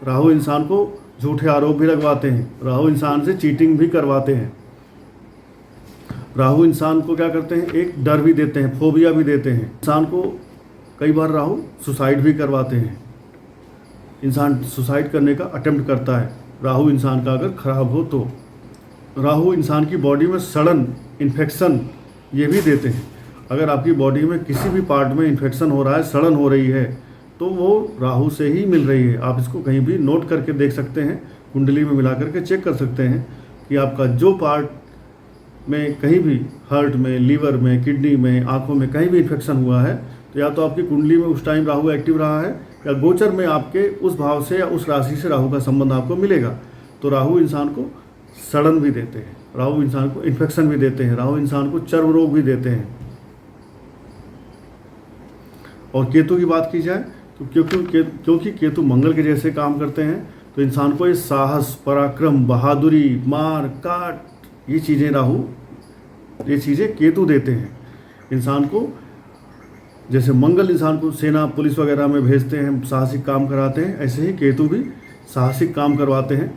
राहु इंसान को झूठे आरोप भी लगवाते हैं, राहु इंसान से चीटिंग भी करवाते हैं। राहु इंसान को क्या करते हैं, एक डर भी देते हैं, फोबिया भी देते हैं। इंसान को कई बार राहु सुसाइड भी करवाते हैं, इंसान सुसाइड करने का अटेम्प्ट करता है राहु इंसान का अगर खराब हो तो। राहु इंसान की बॉडी में सड़न, इन्फेक्शन ये भी देते हैं। अगर आपकी बॉडी में किसी भी पार्ट में इन्फेक्शन हो रहा है, सड़न हो रही है, तो वो राहु से ही मिल रही है। आप इसको कहीं भी नोट करके देख सकते हैं, कुंडली में मिला करके चेक कर सकते हैं कि आपका जो पार्ट में कहीं भी हार्ट में, लीवर में, किडनी में, आंखों में कहीं भी इन्फेक्शन हुआ है, तो या तो आपकी कुंडली में उस टाइम राहु एक्टिव रहा है, या गोचर में आपके उस भाव से या उस राशि से राहु का संबंध आपको मिलेगा। तो राहु इंसान को सड़न भी देते हैं, राहु इंसान को इन्फेक्शन भी देते हैं, राहु इंसान को चर्म रोग भी देते हैं। और केतु की बात की जाए तो क्योंकि केतु मंगल के जैसे काम करते हैं, तो इंसान को ये साहस, पराक्रम, बहादुरी, मार काट, ये चीज़ें केतु देते हैं इंसान को। जैसे मंगल इंसान को सेना, पुलिस वगैरह में भेजते हैं, साहसिक काम कराते हैं, ऐसे ही केतु भी साहसिक काम करवाते हैं,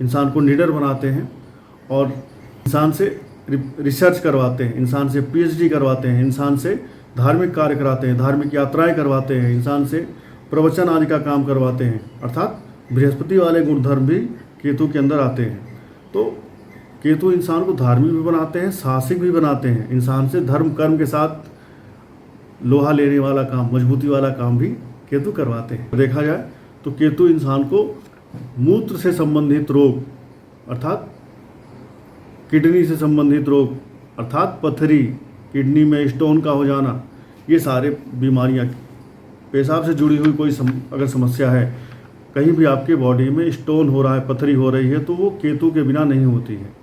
इंसान को निडर बनाते हैं और इंसान से रिसर्च करवाते हैं, इंसान से पीएचडी करवाते हैं, इंसान से धार्मिक कार्य कराते हैं, धार्मिक यात्राएं करवाते हैं, इंसान से प्रवचन आदि का काम करवाते हैं। अर्थात बृहस्पति वाले गुणधर्म भी केतु के अंदर आते हैं। तो केतु इंसान को धार्मिक भी बनाते हैं, साहसिक भी बनाते हैं, इंसान से धर्म कर्म के साथ लोहा लेने वाला काम, मजबूती वाला काम भी केतु करवाते हैं। देखा जाए तो केतु इंसान को मूत्र से संबंधित रोग, अर्थात किडनी से संबंधित रोग, अर्थात पथरी, किडनी में स्टोन का हो जाना, ये सारे बीमारियां, पेशाब से जुड़ी हुई कोई अगर समस्या है, कहीं भी आपके बॉडी में स्टोन हो रहा है, पथरी हो रही है, तो वो केतु के बिना नहीं होती है।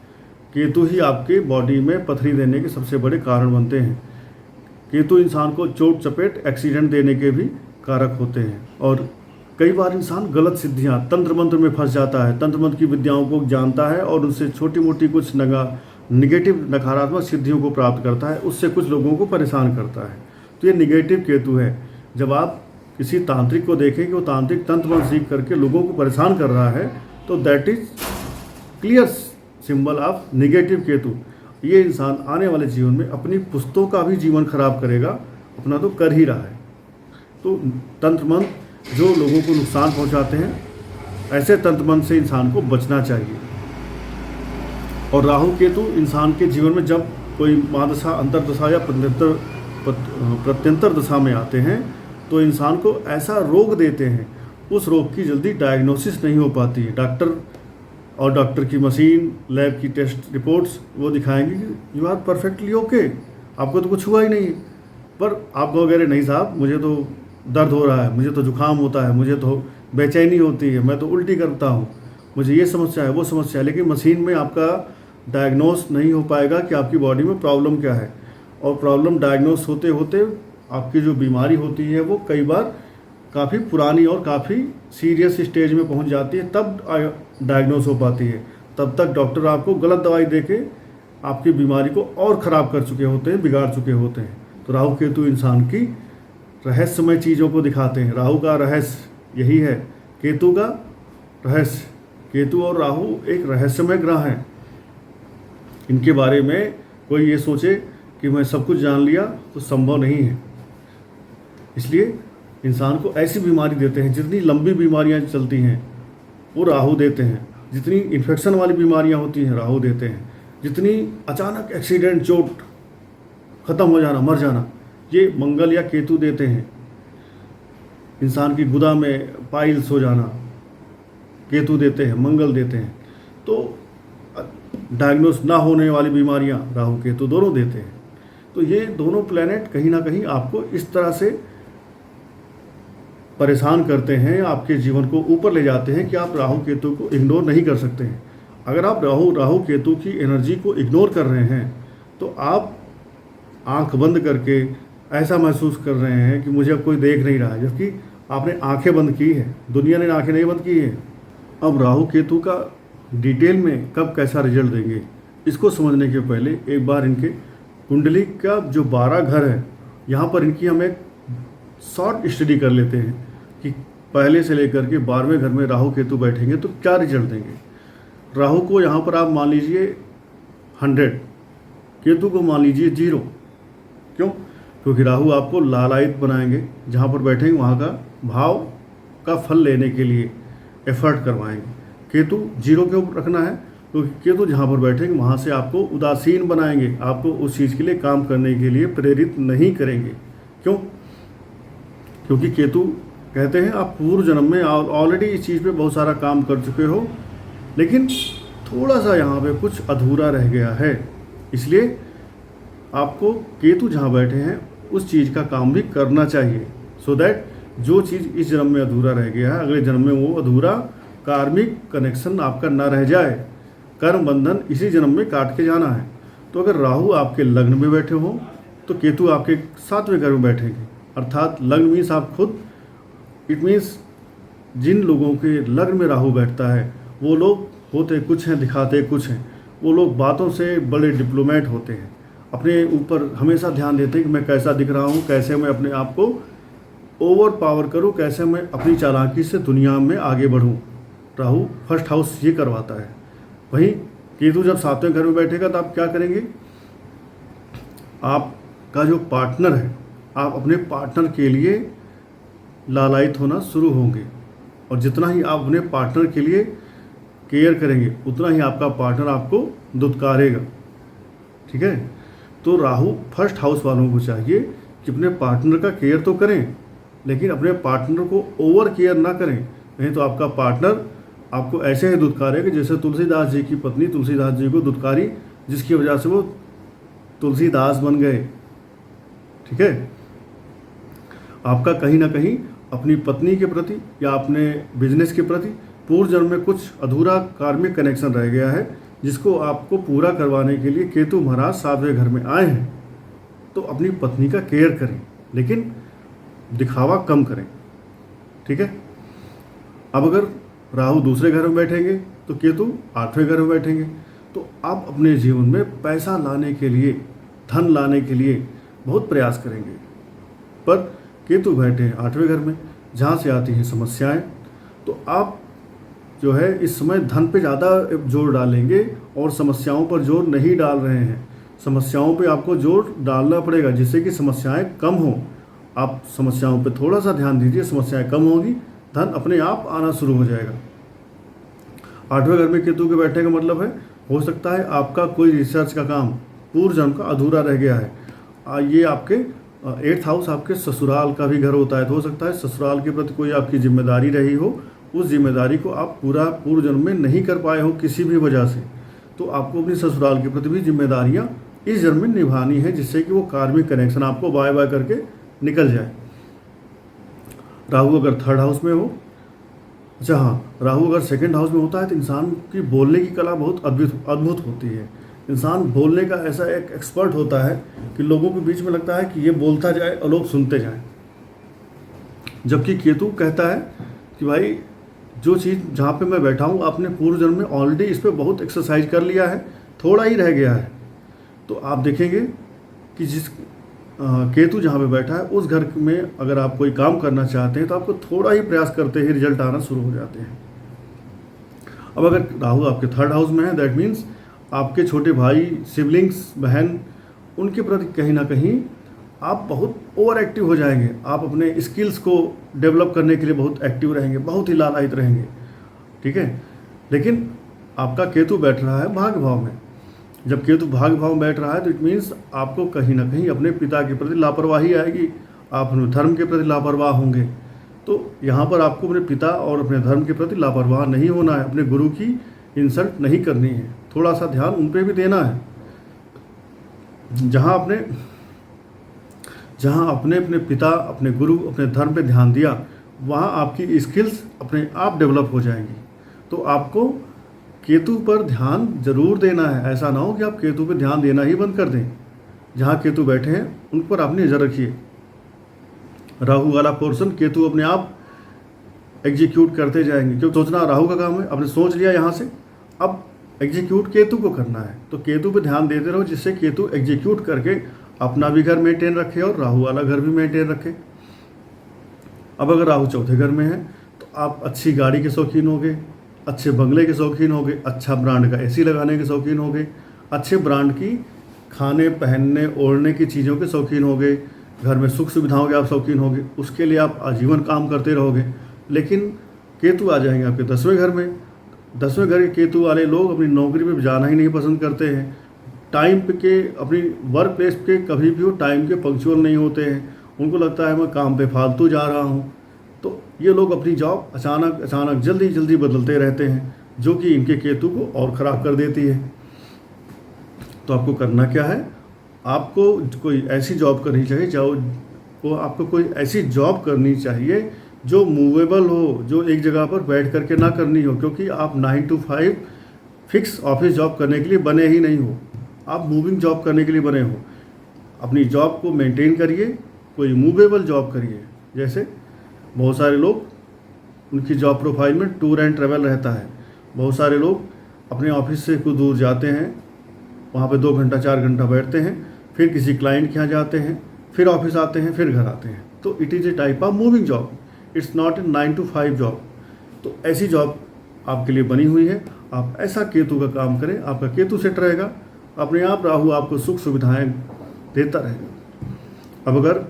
केतु ही आपके बॉडी में पथरी देने के सबसे बड़े कारण बनते हैं। केतु इंसान को चोट चपेट, एक्सीडेंट देने के भी कारक होते हैं। और कई बार इंसान गलत सिद्धियां, तंत्र मंत्र में फंस जाता है, तंत्र मंत्र की विद्याओं को जानता है और उनसे छोटी मोटी कुछ निगेटिव, नकारात्मक सिद्धियों को प्राप्त करता है, उससे कुछ लोगों को परेशान करता है। तो ये निगेटिव केतु है। जब आप किसी तांत्रिक को देखें कि वो तांत्रिक तंत्र मंत्र सीख करके लोगों को परेशान कर रहा है, तो that is clear symbol of negative Ketu. ये इंसान आने वाले जीवन में अपनी पुश्तों का भी जीवन खराब करेगा, अपना तो कर ही रहा है। तो तंत्र मंत्र जो लोगों को नुकसान पहुंचाते हैं, ऐसे तंत्र मंत्र से इंसान को बचना चाहिए। और राहु केतु इंसान के जीवन में जब कोई महादशा, अंतरदशा या प्रत्यंतर दशा में आते हैं, तो इंसान को ऐसा रोग देते हैं, उस रोग की जल्दी डायग्नोसिस नहीं हो पाती है। डॉक्टर की मशीन, लैब की टेस्ट रिपोर्ट्स वो दिखाएंगे कि यू आर परफेक्टली ओके, आपको तो कुछ हुआ ही नहीं। पर आप कहोगे नहीं साहब, मुझे तो दर्द हो रहा है, मुझे तो जुकाम होता है, मुझे तो बेचैनी होती है, मैं तो उल्टी करता हूँ, मुझे ये समस्या है, वो समस्या है। लेकिन मशीन में आपका डायग्नोस नहीं हो पाएगा कि आपकी बॉडी में प्रॉब्लम क्या है। और प्रॉब्लम डायग्नोस होते होते आपकी जो बीमारी होती है वो कई बार काफ़ी पुरानी और काफ़ी सीरियस स्टेज में पहुंच जाती है, तब डायग्नोस हो पाती है। तब तक डॉक्टर आपको गलत दवाई देके आपकी बीमारी को और ख़राब कर चुके होते हैं, बिगाड़ चुके होते हैं। तो राहु केतु इंसान की रहस्यमय चीज़ों को दिखाते हैं। राहु का रहस्य यही है, केतु का रहस्य। केतु और राहु एक रहस्यमय ग्रह हैं। इनके बारे में कोई ये सोचे कि मैं सब कुछ जान लिया तो संभव नहीं है। इसलिए इंसान को ऐसी बीमारी देते हैं, जितनी लंबी बीमारियां चलती हैं वो राहु देते हैं, जितनी इन्फेक्शन वाली बीमारियां होती हैं राहु देते हैं, जितनी अचानक एक्सीडेंट, चोट, ख़त्म हो जाना, मर जाना, ये मंगल या केतु देते हैं। इंसान की गुदा में पाइल्स हो जाना केतु देते हैं, मंगल देते हैं। तो डायग्नोस ना होने वाली बीमारियां राहु केतु दोनों देते हैं। तो ये दोनों प्लैनेट कहीं ना कहीं आपको इस तरह से परेशान करते हैं, आपके जीवन को ऊपर ले जाते हैं कि आप राहु केतु को इग्नोर नहीं कर सकते हैं। अगर आप राहु केतु की एनर्जी को इग्नोर कर रहे हैं तो आप आंख बंद करके ऐसा महसूस कर रहे हैं कि मुझे अब कोई देख नहीं रहा है, जबकि आपने आंखें बंद की है, दुनिया ने आंखें नहीं बंद की है। अब राहु केतु का डिटेल में कब कैसा रिजल्ट देंगे, इसको समझने के पहले एक बार इनके कुंडली का जो 12 घर है यहाँ पर इनकी हम एक शॉर्ट स्टडी कर लेते हैं कि पहले से लेकर के 12वें घर में राहु केतु बैठेंगे तो क्या रिजल्ट देंगे। राहु को यहाँ पर आप मान लीजिए 100, केतु को मान लीजिए 0। क्यों? क्योंकि राहु आपको लालायित बनाएंगे, जहाँ पर बैठेंगे वहाँ का भाव का फल लेने के लिए एफर्ट करवाएंगे। केतु 0 के ऊपर रखना है, क्योंकि केतु जहाँ पर बैठेंगे वहाँ से आपको उदासीन बनाएंगे, आपको उस चीज़ के लिए काम करने के लिए प्रेरित नहीं करेंगे। क्यों? क्योंकि केतु कहते हैं आप पूर्व जन्म में ऑलरेडी इस चीज़ पे बहुत सारा काम कर चुके हो, लेकिन थोड़ा सा यहाँ पे कुछ अधूरा रह गया है, इसलिए आपको केतु जहाँ बैठे हैं उस चीज़ का काम भी करना चाहिए, सो दैट जो चीज़ इस जन्म में अधूरा रह गया है अगले जन्म में वो अधूरा कार्मिक कनेक्शन आपका ना रह जाए। कर्म बंधन इसी जन्म में काट के जाना है। तो अगर राहु आपके लग्न में बैठे हों तो केतु आपके 7वें घर में बैठेंगे, अर्थात लग्न मीन्स आप खुद, इट मीन्स जिन लोगों के लग्न में राहु बैठता है वो लोग होते कुछ हैं, दिखाते कुछ हैं। वो लोग बातों से बड़े डिप्लोमेट होते हैं, अपने ऊपर हमेशा ध्यान देते हैं कि मैं कैसा दिख रहा हूँ, कैसे मैं अपने आप को ओवर पावर करूँ, कैसे मैं अपनी चालाकी से दुनिया में आगे बढ़ूँ। राहु फर्स्ट हाउस ये करवाता है। वहीं केतु जब 7वें घर में बैठेगा तो आप क्या करेंगे, आपका जो पार्टनर है, आप अपने पार्टनर के लिए लालायित होना शुरू होंगे, और जितना ही आप अपने पार्टनर के लिए केयर करेंगे उतना ही आपका पार्टनर आपको दुत्कारेगा। ठीक है? तो राहु फर्स्ट हाउस वालों को चाहिए कि अपने पार्टनर का केयर तो करें, लेकिन अपने पार्टनर को ओवर केयर ना करें, नहीं तो आपका पार्टनर आपको ऐसे ही दुत्कारेगा जैसे तुलसीदास जी की पत्नी तुलसीदास जी को दुत्कारी, जिसकी वजह से वो तुलसीदास बन गए। ठीक है? आपका कहीं ना कहीं अपनी पत्नी के प्रति या अपने बिजनेस के प्रति पूर्व जन्म में कुछ अधूरा कार्मिक कनेक्शन रह गया है, जिसको आपको पूरा करवाने के लिए केतु महाराज 7वें घर में आए हैं। तो अपनी पत्नी का केयर करें, लेकिन दिखावा कम करें। ठीक है? अब अगर राहु दूसरे घर में बैठेंगे तो केतु 8वें घर में बैठेंगे, तो आप अपने जीवन में पैसा लाने के लिए, धन लाने के लिए बहुत प्रयास करेंगे। पर केतु बैठे हैं 8वें घर में, जहाँ से आती हैं समस्याएं। तो आप जो है इस समय धन पे ज़्यादा जोर डालेंगे और समस्याओं पर जोर नहीं डाल रहे हैं। समस्याओं पे आपको जोर डालना पड़ेगा जिससे कि समस्याएं कम हों। आप समस्याओं पे थोड़ा सा ध्यान दीजिए, समस्याएं कम होंगी, धन अपने आप आना शुरू हो जाएगा। 8वें घर में केतु के बैठने का मतलब है, हो सकता है आपका कोई रिसर्च का काम पूर्व जन्म का अधूरा रह गया है। ये आपके 8th हाउस आपके ससुराल का भी घर होता है, तो हो सकता है ससुराल के प्रति कोई आपकी जिम्मेदारी रही हो, उस जिम्मेदारी को आप पूरा पूर्व जन्म में नहीं कर पाए हो किसी भी वजह से, तो आपको अपनी ससुराल के प्रति भी जिम्मेदारियां इस जन्म में निभानी है, जिससे कि वो कार्मिक कनेक्शन आपको बाय बाय करके निकल जाए। राहु अगर 3rd हाउस में हो, अच्छा हाँ, राहु अगर 2nd हाउस में होता है तो इंसान की बोलने की कला बहुत अद्भुत होती है। इंसान बोलने का ऐसा एक एक्सपर्ट होता है कि लोगों के बीच में लगता है कि ये बोलता जाए और लोग सुनते जाएं। जबकि केतु कहता है कि भाई जो चीज़ जहाँ पे मैं बैठा हूँ आपने पूर्व जन्म में ऑलरेडी इस पर बहुत एक्सरसाइज कर लिया है, थोड़ा ही रह गया है। तो आप देखेंगे कि जिस केतु जहाँ पे बैठा है उस घर में अगर आप कोई काम करना चाहते हैं तो आपको थोड़ा ही प्रयास करते ही रिजल्ट आना शुरू हो जाते हैं। अब अगर राहु आपके 3rd हाउस में है, दैट मीन्स आपके छोटे भाई, सिबलिंग्स, बहन, उनके प्रति कहीं ना कहीं आप बहुत ओवर एक्टिव हो जाएंगे। आप अपने स्किल्स को डेवलप करने के लिए बहुत एक्टिव रहेंगे, बहुत ही लालायित रहेंगे। ठीक है? लेकिन आपका केतु बैठ रहा है भाग्य भाव में। जब केतु भाग्य भाव में बैठ रहा है तो इट मीन्स आपको कहीं ना कहीं अपने पिता के प्रति लापरवाही आएगी, आप अपने धर्म के प्रति लापरवाह होंगे। तो यहाँ पर आपको अपने पिता और अपने धर्म के प्रति लापरवाह नहीं होना है, अपने गुरु की इंसल्ट नहीं करनी है, थोड़ा सा ध्यान उन पर भी देना है। जहाँ आपने अपने पिता, अपने गुरु, अपने धर्म पे ध्यान दिया, वहाँ आपकी स्किल्स अपने आप डेवलप हो जाएंगी। तो आपको केतु पर ध्यान जरूर देना है, ऐसा ना हो कि आप केतु पर ध्यान देना ही बंद कर दें। जहाँ केतु बैठे हैं उन पर आप नज़र रखिए। राहु वाला पोर्शन केतु अपने आप एग्जीक्यूट करते जाएंगे, क्योंकि सोचना राहु का काम है। आपने सोच लिया यहाँ से, अब एग्जीक्यूट केतु को करना है, तो केतु पे ध्यान देते रहो जिससे केतु एग्जीक्यूट करके अपना भी घर मेंटेन रखे और राहु वाला घर भी मेंटेन रखे। अब अगर राहु चौथे घर में है तो आप अच्छी गाड़ी के शौकीन होगे, अच्छे बंगले के शौकीन होगे, अच्छा ब्रांड का एसी लगाने के शौकीन होगे, अच्छे ब्रांड की खाने पहनने ओढ़ने की चीज़ों के शौकीन होगे, घर में सुख सुविधाओं के आप शौकीन होगे, उसके लिए आप आजीवन काम करते रहोगे। लेकिन केतु आ जाएंगे आपके 10वें घर में। 10वें घर के केतु वाले लोग अपनी नौकरी पे जाना ही नहीं पसंद करते हैं, टाइम पे के अपनी वर्क प्लेस पे कभी भी वो टाइम के पंक्चुअल नहीं होते हैं, उनको लगता है मैं काम पे फालतू जा रहा हूँ। तो ये लोग अपनी जॉब अचानक जल्दी जल्दी बदलते रहते हैं, जो कि इनके केतु को और ख़राब कर देती है। तो आपको करना क्या है, आपको कोई ऐसी जॉब करनी चाहिए, वो आपको कोई ऐसी जॉब करनी चाहिए जो मूवेबल हो, जो एक जगह पर बैठ करके ना करनी हो, क्योंकि आप 9 to 5 फिक्स ऑफिस जॉब करने के लिए बने ही नहीं हो, आप मूविंग जॉब करने के लिए बने हो। अपनी जॉब को मेंटेन करिए, कोई मूवेबल जॉब करिए। जैसे बहुत सारे लोग उनकी जॉब प्रोफाइल में टूर एंड ट्रैवल रहता है, बहुत सारे लोग अपने ऑफिस से कुछ दूर जाते हैं, वहाँ पे 2 घंटा 4 घंटा बैठते हैं, फिर किसी क्लाइंट के यहाँ जाते हैं, फिर ऑफिस आते हैं, फिर घर आते हैं। तो it is a type of moving job, it's not a 9 to 5 job. तो ऐसी जॉब आपके लिए बनी हुई है, आप ऐसा केतु का काम करें, आपका केतु सेट रहेगा, अपने आप राहु आपको सुख सुविधाएं देता रहेगा। अब अगर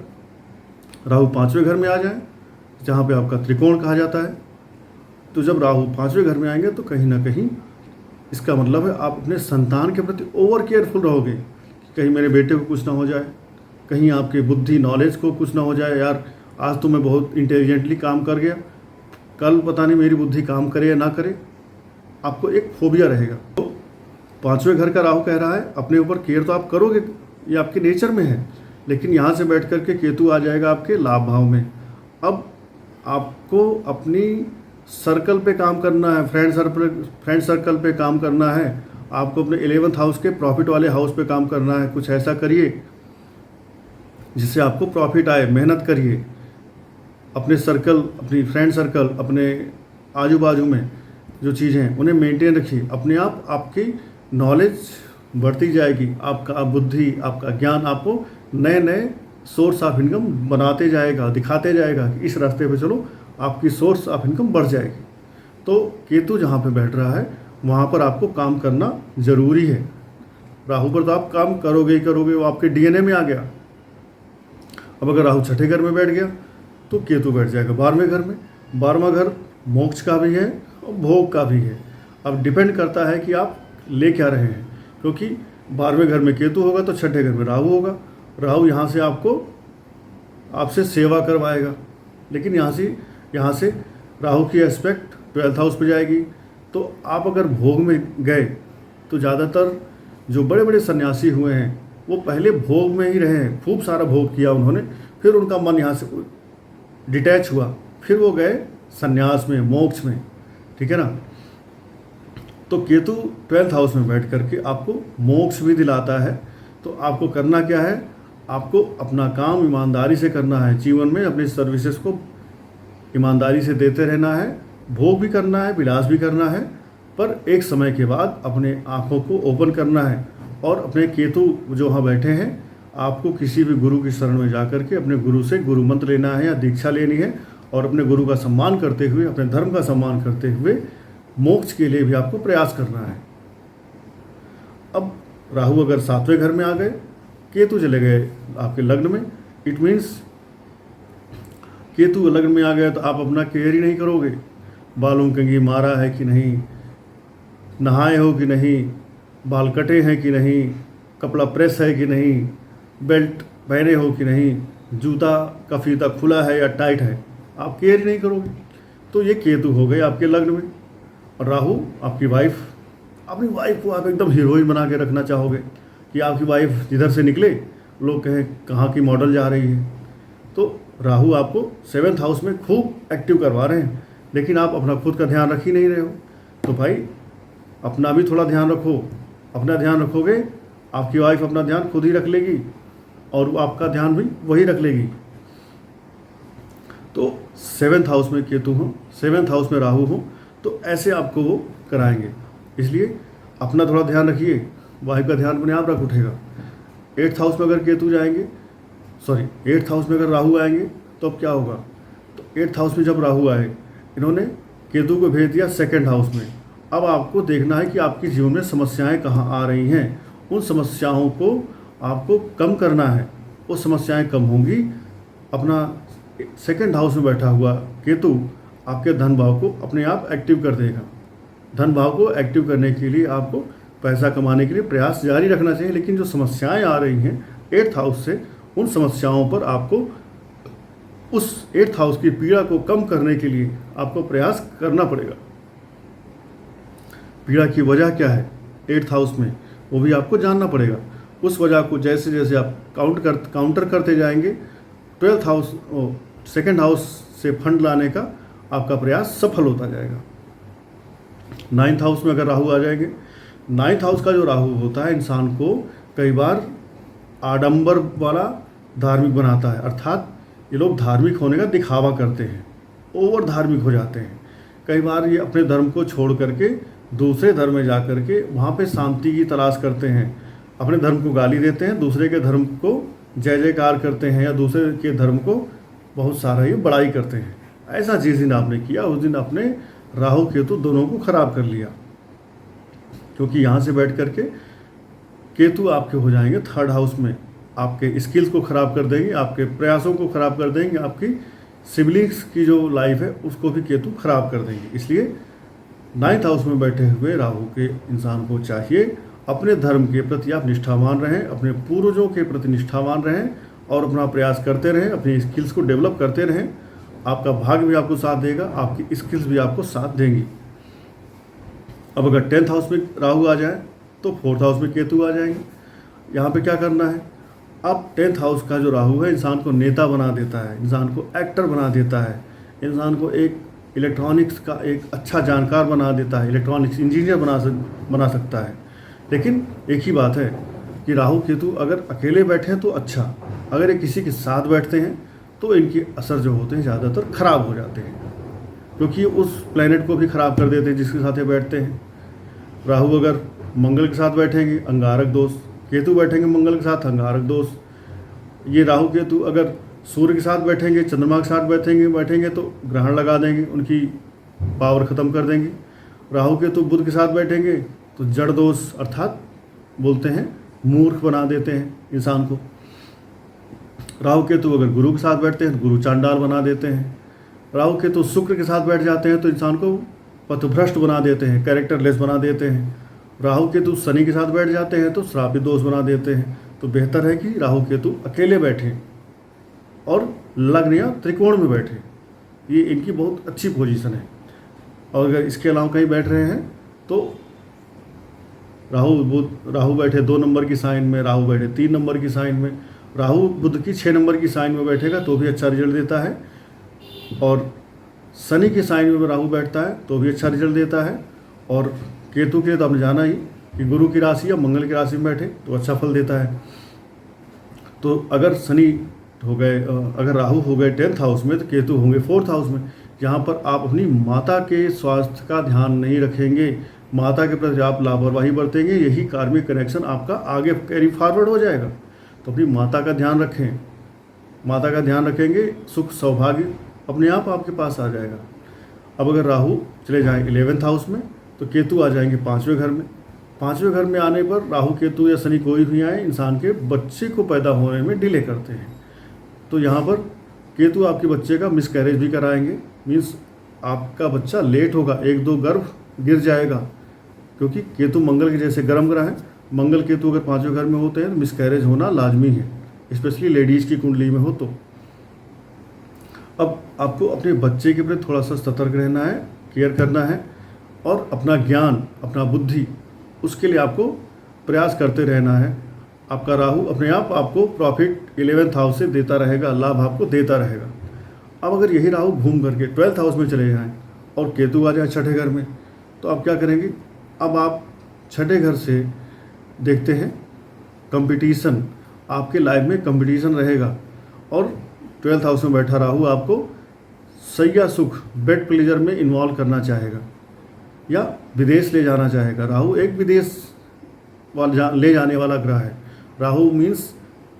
राहु 5वें घर में आ जाए, जहाँ पे आपका त्रिकोण कहा जाता है, तो जब राहु 5वें घर में आएंगे तो कहीं ना कहीं इसका मतलब है आप अपने संतान के प्रति ओवर केयरफुल रहोगे कि कहीं मेरे बेटे को कुछ ना हो जाए, कहीं आपके बुद्धि नॉलेज को कुछ ना हो जाए, यार आज तो मैं बहुत इंटेलिजेंटली काम कर गया, कल पता नहीं मेरी बुद्धि काम करे या ना करे, आपको एक फोबिया रहेगा। तो 5वें घर का राहु कह रहा है अपने ऊपर केयर तो आप करोगे, ये आपके नेचर में है, लेकिन यहाँ से बैठ करके केतु आ जाएगा आपके लाभ भाव में। अब आपको अपनी सर्कल पे काम करना है, फ्रेंड सर्कल पे काम करना है, आपको अपने 11th हाउस के प्रॉफिट वाले हाउस पे काम करना है। कुछ ऐसा करिए जिससे आपको प्रॉफिट आए, मेहनत करिए, अपने सर्कल, अपनी फ्रेंड सर्कल, अपने आजू बाजू में जो चीज़ें हैं उन्हें मेंटेन रखिए। अपने आप आपकी नॉलेज बढ़ती जाएगी, आपका बुद्धि, आपका ज्ञान आपको नए नए सोर्स ऑफ इनकम बनाते जाएगा, दिखाते जाएगा कि इस रास्ते पे चलो, आपकी सोर्स ऑफ इनकम बढ़ जाएगी। तो केतु जहाँ पे बैठ रहा है वहाँ पर आपको काम करना ज़रूरी है। राहु पर तो आप काम करोगे ही करोगे, वो आपके डीएनए में आ गया। अब अगर राहु 6ठे घर में बैठ गया तो केतु बैठ जाएगा 12वें घर में। 12वां घर मोक्ष का भी है और भोग का भी है। अब डिपेंड करता है कि आप ले क्या रहे हैं, क्योंकि 12वें घर में केतु होगा तो 6ठे घर में राहु होगा। राहु यहाँ से आपसे सेवा करवाएगा, लेकिन यहाँ से राहु की एस्पेक्ट 12th हाउस पे जाएगी। तो आप अगर भोग में गए तो ज़्यादातर जो बड़े बड़े सन्यासी हुए हैं वो पहले भोग में ही रहे हैं, खूब सारा भोग किया उन्होंने, फिर उनका मन यहाँ से डिटैच हुआ, फिर वो गए सन्यास में, मोक्ष में, ठीक है ना। तो केतु 12th हाउस में बैठ करके आपको मोक्ष भी दिलाता है। तो आपको करना क्या है, आपको अपना काम ईमानदारी से करना है, जीवन में अपनी सर्विसेज को ईमानदारी से देते रहना है, भोग भी करना है, विलास भी करना है, पर एक समय के बाद अपने आँखों को ओपन करना है। और अपने केतु जो वहाँ बैठे हैं, आपको किसी भी गुरु की शरण में जा करके अपने गुरु से गुरु मंत्र लेना है या दीक्षा लेनी है, और अपने गुरु का सम्मान करते हुए, अपने धर्म का सम्मान करते हुए मोक्ष के लिए भी आपको प्रयास करना है। अब राहु अगर 7वें घर में आ गए, केतु चले गए आपके लग्न में, इट मीन्स केतु लग्न में आ गया तो आप अपना केयर ही नहीं करोगे। बालों कंघी मारा है कि नहीं, नहाए हो कि नहीं, बाल कटे हैं कि नहीं, कपड़ा प्रेस है कि नहीं, बेल्ट पहने हो कि नहीं, जूता का फीता खुला है या टाइट है, आप केयर ही नहीं करोगे। तो ये केतु हो गए आपके लग्न में। और राहु आपकी वाइफ, अपनी वाइफ को आप एकदम हीरोइन बना के रखना चाहोगे कि आपकी वाइफ जिधर से निकले लोग कहें कहाँ की मॉडल जा रही है। तो राहु आपको 7th हाउस में खूब एक्टिव करवा रहे हैं, लेकिन आप अपना खुद का ध्यान रख ही नहीं रहे हो। तो भाई अपना भी थोड़ा ध्यान रखो। अपना ध्यान रखोगे, आपकी वाइफ अपना ध्यान खुद ही रख लेगी और आपका ध्यान भी वही रख लेगी। तो 7th हाउस में केतु हो, 7th हाउस में राहु हो, तो ऐसे आपको वो कराएंगे। इसलिए अपना थोड़ा ध्यान रखिए, वाइफ का ध्यान अपने आप रख उठेगा। 8th हाउस में अगर केतु जाएंगे, सॉरी 8th हाउस में अगर राहु आएंगे तो अब क्या होगा, तो 8th हाउस में जब राहु आए, इन्होंने केतु को भेज दिया 2nd हाउस में। अब आपको देखना है कि आपके जीवन में समस्याएं कहाँ आ रही हैं, उन समस्याओं को आपको कम करना है। वो समस्याएं कम होंगी, अपना 2nd हाउस में बैठा हुआ केतु आपके धन भाव को अपने आप एक्टिव कर देगा। धन भाव को एक्टिव करने के लिए आपको पैसा कमाने के लिए प्रयास जारी रखना चाहिए, लेकिन जो समस्याएं आ रही हैं 8th हाउस से, उन समस्याओं पर आपको उस 8th हाउस की पीड़ा को कम करने के लिए आपको प्रयास करना पड़ेगा। पीड़ा की वजह क्या है 8th हाउस में, वो भी आपको जानना पड़ेगा। उस वजह को जैसे जैसे आप काउंटर करते जाएंगे, 12th हाउस 2nd हाउस से फंड लाने का आपका प्रयास सफल होता जाएगा। 9th हाउस में अगर राहु आ जाएंगे, 9th हाउस का जो राहु होता है इंसान को कई बार आडंबर वाला धार्मिक बनाता है, अर्थात ये लोग धार्मिक होने का दिखावा करते हैं, ओवर धार्मिक हो जाते हैं। कई बार ये अपने धर्म को छोड़ करके दूसरे धर्म में जा कर के वहाँ पे शांति की तलाश करते हैं, अपने धर्म को गाली देते हैं, दूसरे के धर्म को जय जयकार करते हैं, या दूसरे के धर्म को बहुत सारा ये बड़ाई करते हैं। ऐसा जिस दिन आपने किया, उस दिन आपने राहु केतु दोनों को खराब कर लिया, क्योंकि यहाँ से बैठ करके केतु आपके हो जाएंगे 3rd हाउस में, आपके स्किल्स को ख़राब कर देंगे, आपके प्रयासों को ख़राब कर देंगे, आपकी सिबलिंग्स की जो लाइफ है उसको भी केतु ख़राब कर देंगे। इसलिए 9th हाउस में बैठे हुए राहु के इंसान को चाहिए अपने धर्म के प्रति आप निष्ठावान रहें, अपने पूर्वजों के प्रति निष्ठावान रहें और अपना प्रयास करते रहें, अपनी स्किल्स को डेवलप करते रहें। आपका भाग्य भी आपको साथ देगा, आपकी स्किल्स भी आपको साथ देंगी। अब अगर 10th हाउस में राहु आ जाए तो 4th हाउस में केतु आ जाएंगे। यहाँ पे क्या करना है, अब 10th हाउस का जो राहु है इंसान को नेता बना देता है, इंसान को एक्टर बना देता है, इंसान को एक इलेक्ट्रॉनिक्स का एक अच्छा जानकार बना देता है, इलेक्ट्रॉनिक्स इंजीनियर बना सकता है। लेकिन एक ही बात है कि राहु केतु अगर अकेले बैठे हैं तो अच्छा, अगर ये किसी के साथ बैठते हैं तो इनके असर जो होते हैं ज़्यादातर ख़राब हो जाते हैं, क्योंकि उस प्लैनेट को भी ख़राब कर देते हैं जिसके साथ ये बैठते हैं। राहु अगर मंगल के साथ बैठेंगे अंगारक दोष, केतु बैठेंगे मंगल के साथ अंगारक दोष। ये राहु केतु अगर सूर्य के साथ बैठेंगे, चंद्रमा के साथ बैठेंगे तो ग्रहण लगा देंगे, उनकी पावर ख़त्म कर देंगे। राहु केतु बुध के साथ बैठेंगे तो जड़ दोष, अर्थात बोलते हैं मूर्ख बना देते हैं इंसान को। राहु केतु अगर गुरु के साथ बैठते हैं तो गुरु चांडाल बना देते हैं। राहु केतु शुक्र के साथ बैठ जाते हैं तो इंसान को पथभ्रष्ट बना देते हैं, कैरेक्टरलेस बना देते हैं। राहु केतु शनि के साथ बैठ जाते हैं तो श्रापित दोष बना देते हैं। तो बेहतर है कि राहु केतु अकेले बैठें और लग्न या त्रिकोण में बैठें, ये इनकी बहुत अच्छी पोजीशन है। और अगर इसके अलावा कहीं बैठ रहे हैं तो राहु बैठे 2 नंबर की साइन में, राहु बैठे 3 नंबर की साइन में, राहु बुध की 6 नंबर की साइन में बैठेगा तो भी अच्छा रिजल्ट देता है, और शनि के साइन में राहु बैठता है तो भी अच्छा रिजल्ट देता है। और केतु के तो आपने जाना ही कि गुरु की राशि या मंगल की राशि में बैठे तो अच्छा फल देता है। तो अगर शनि हो गए, अगर राहु हो गए 10th हाउस में तो केतु होंगे 4th हाउस में, जहाँ पर आप अपनी माता के स्वास्थ्य का ध्यान नहीं रखेंगे, माता के प्रति आप लापरवाही बरतेंगे, यही कार्मिक कनेक्शन आपका आगे कैरी फॉरवर्ड हो जाएगा। तो अपनी माता का ध्यान रखें, माता का ध्यान रखेंगे, सुख सौभाग्य अपने आप आपके पास आ जाएगा। अब अगर राहु चले जाएँ 11th हाउस में तो केतु आ जाएंगे 5वें घर में। 5वें घर में आने पर राहु केतु या शनि कोई भी आए, इंसान के बच्चे को पैदा होने में डिले करते हैं। तो यहाँ पर केतु आपके बच्चे का मिसकैरेज भी कराएंगे, मीन्स आपका बच्चा लेट होगा, 1-2 गर्भ गिर जाएगा, क्योंकि केतु मंगल के जैसे गर्म ग्रह है। मंगल केतु अगर 5वें घर में होते हैं तो मिसकैरेज होना लाजमी है, स्पेशली लेडीज़ की कुंडली में हो तो। अब आपको अपने बच्चे के प्रति थोड़ा सा सतर्क रहना है, केयर करना है, और अपना ज्ञान, अपना बुद्धि, उसके लिए आपको प्रयास करते रहना है। आपका राहु अपने आप आपको प्रॉफिट 11th हाउस से देता रहेगा, लाभ आपको देता रहेगा। अब अगर यही राहु घूम करके 12th हाउस में चले जाएं और केतु आ जाए 6ठे घर में, तो आप क्या करेंगे, अब आप 6ठे घर से देखते हैं कंपटीशन, आपके लाइफ में कंपटीशन रहेगा। और 12th हाउस में बैठा राहु आपको सैया सुख, बेड प्लेजर में इन्वॉल्व करना चाहेगा या विदेश ले जाना चाहेगा। राहु एक विदेश ले जाने वाला ग्रह है। राहु मीन्स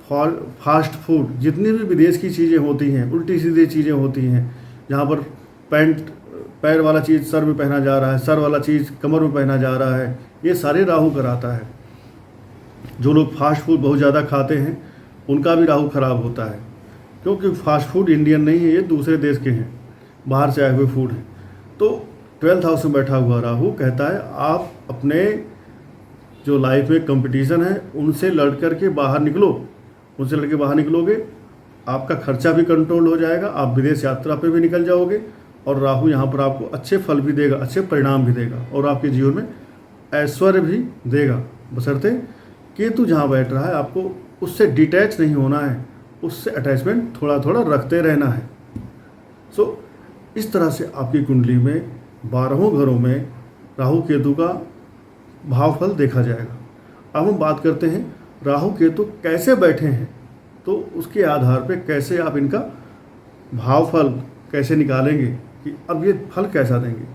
फास्ट फूड, जितनी भी विदेश की चीज़ें होती हैं, उल्टी सीधी चीज़ें होती हैं, जहाँ पर पैंट पैर वाला चीज़ सर में पहना जा रहा है, सर वाला चीज़ कमर में पहना जा रहा है, ये सारे राहु कराता है। जो लोग फास्ट फूड बहुत ज़्यादा खाते हैं उनका भी राहु खराब होता है, क्योंकि फास्ट फूड इंडियन नहीं है, ये दूसरे देश के हैं, बाहर से आए हुए फूड हैं। तो 12th हाउस में बैठा हुआ राहु कहता है आप अपने जो लाइफ में कंपटीशन है उनसे लड़ कर के बाहर निकलो, उनसे लड़के बाहर निकलोगे, आपका खर्चा भी कंट्रोल हो जाएगा, आप विदेश यात्रा पे भी निकल जाओगे, और राहु यहाँ पर आपको अच्छे फल भी देगा, अच्छे परिणाम भी देगा, और आपके जीवन में ऐश्वर्य भी देगा, बशर्ते केतु जहाँ बैठ रहा है आपको उससे डिटैच नहीं होना है, उससे अटैचमेंट थोड़ा थोड़ा रखते रहना है। सो इस तरह से आपकी कुंडली में 12 घरों में राहु केतु का भावफल देखा जाएगा। अब हम बात करते हैं राहु केतु कैसे बैठे हैं, तो उसके आधार पे कैसे आप इनका भावफल कैसे निकालेंगे कि अब ये फल कैसा देंगे।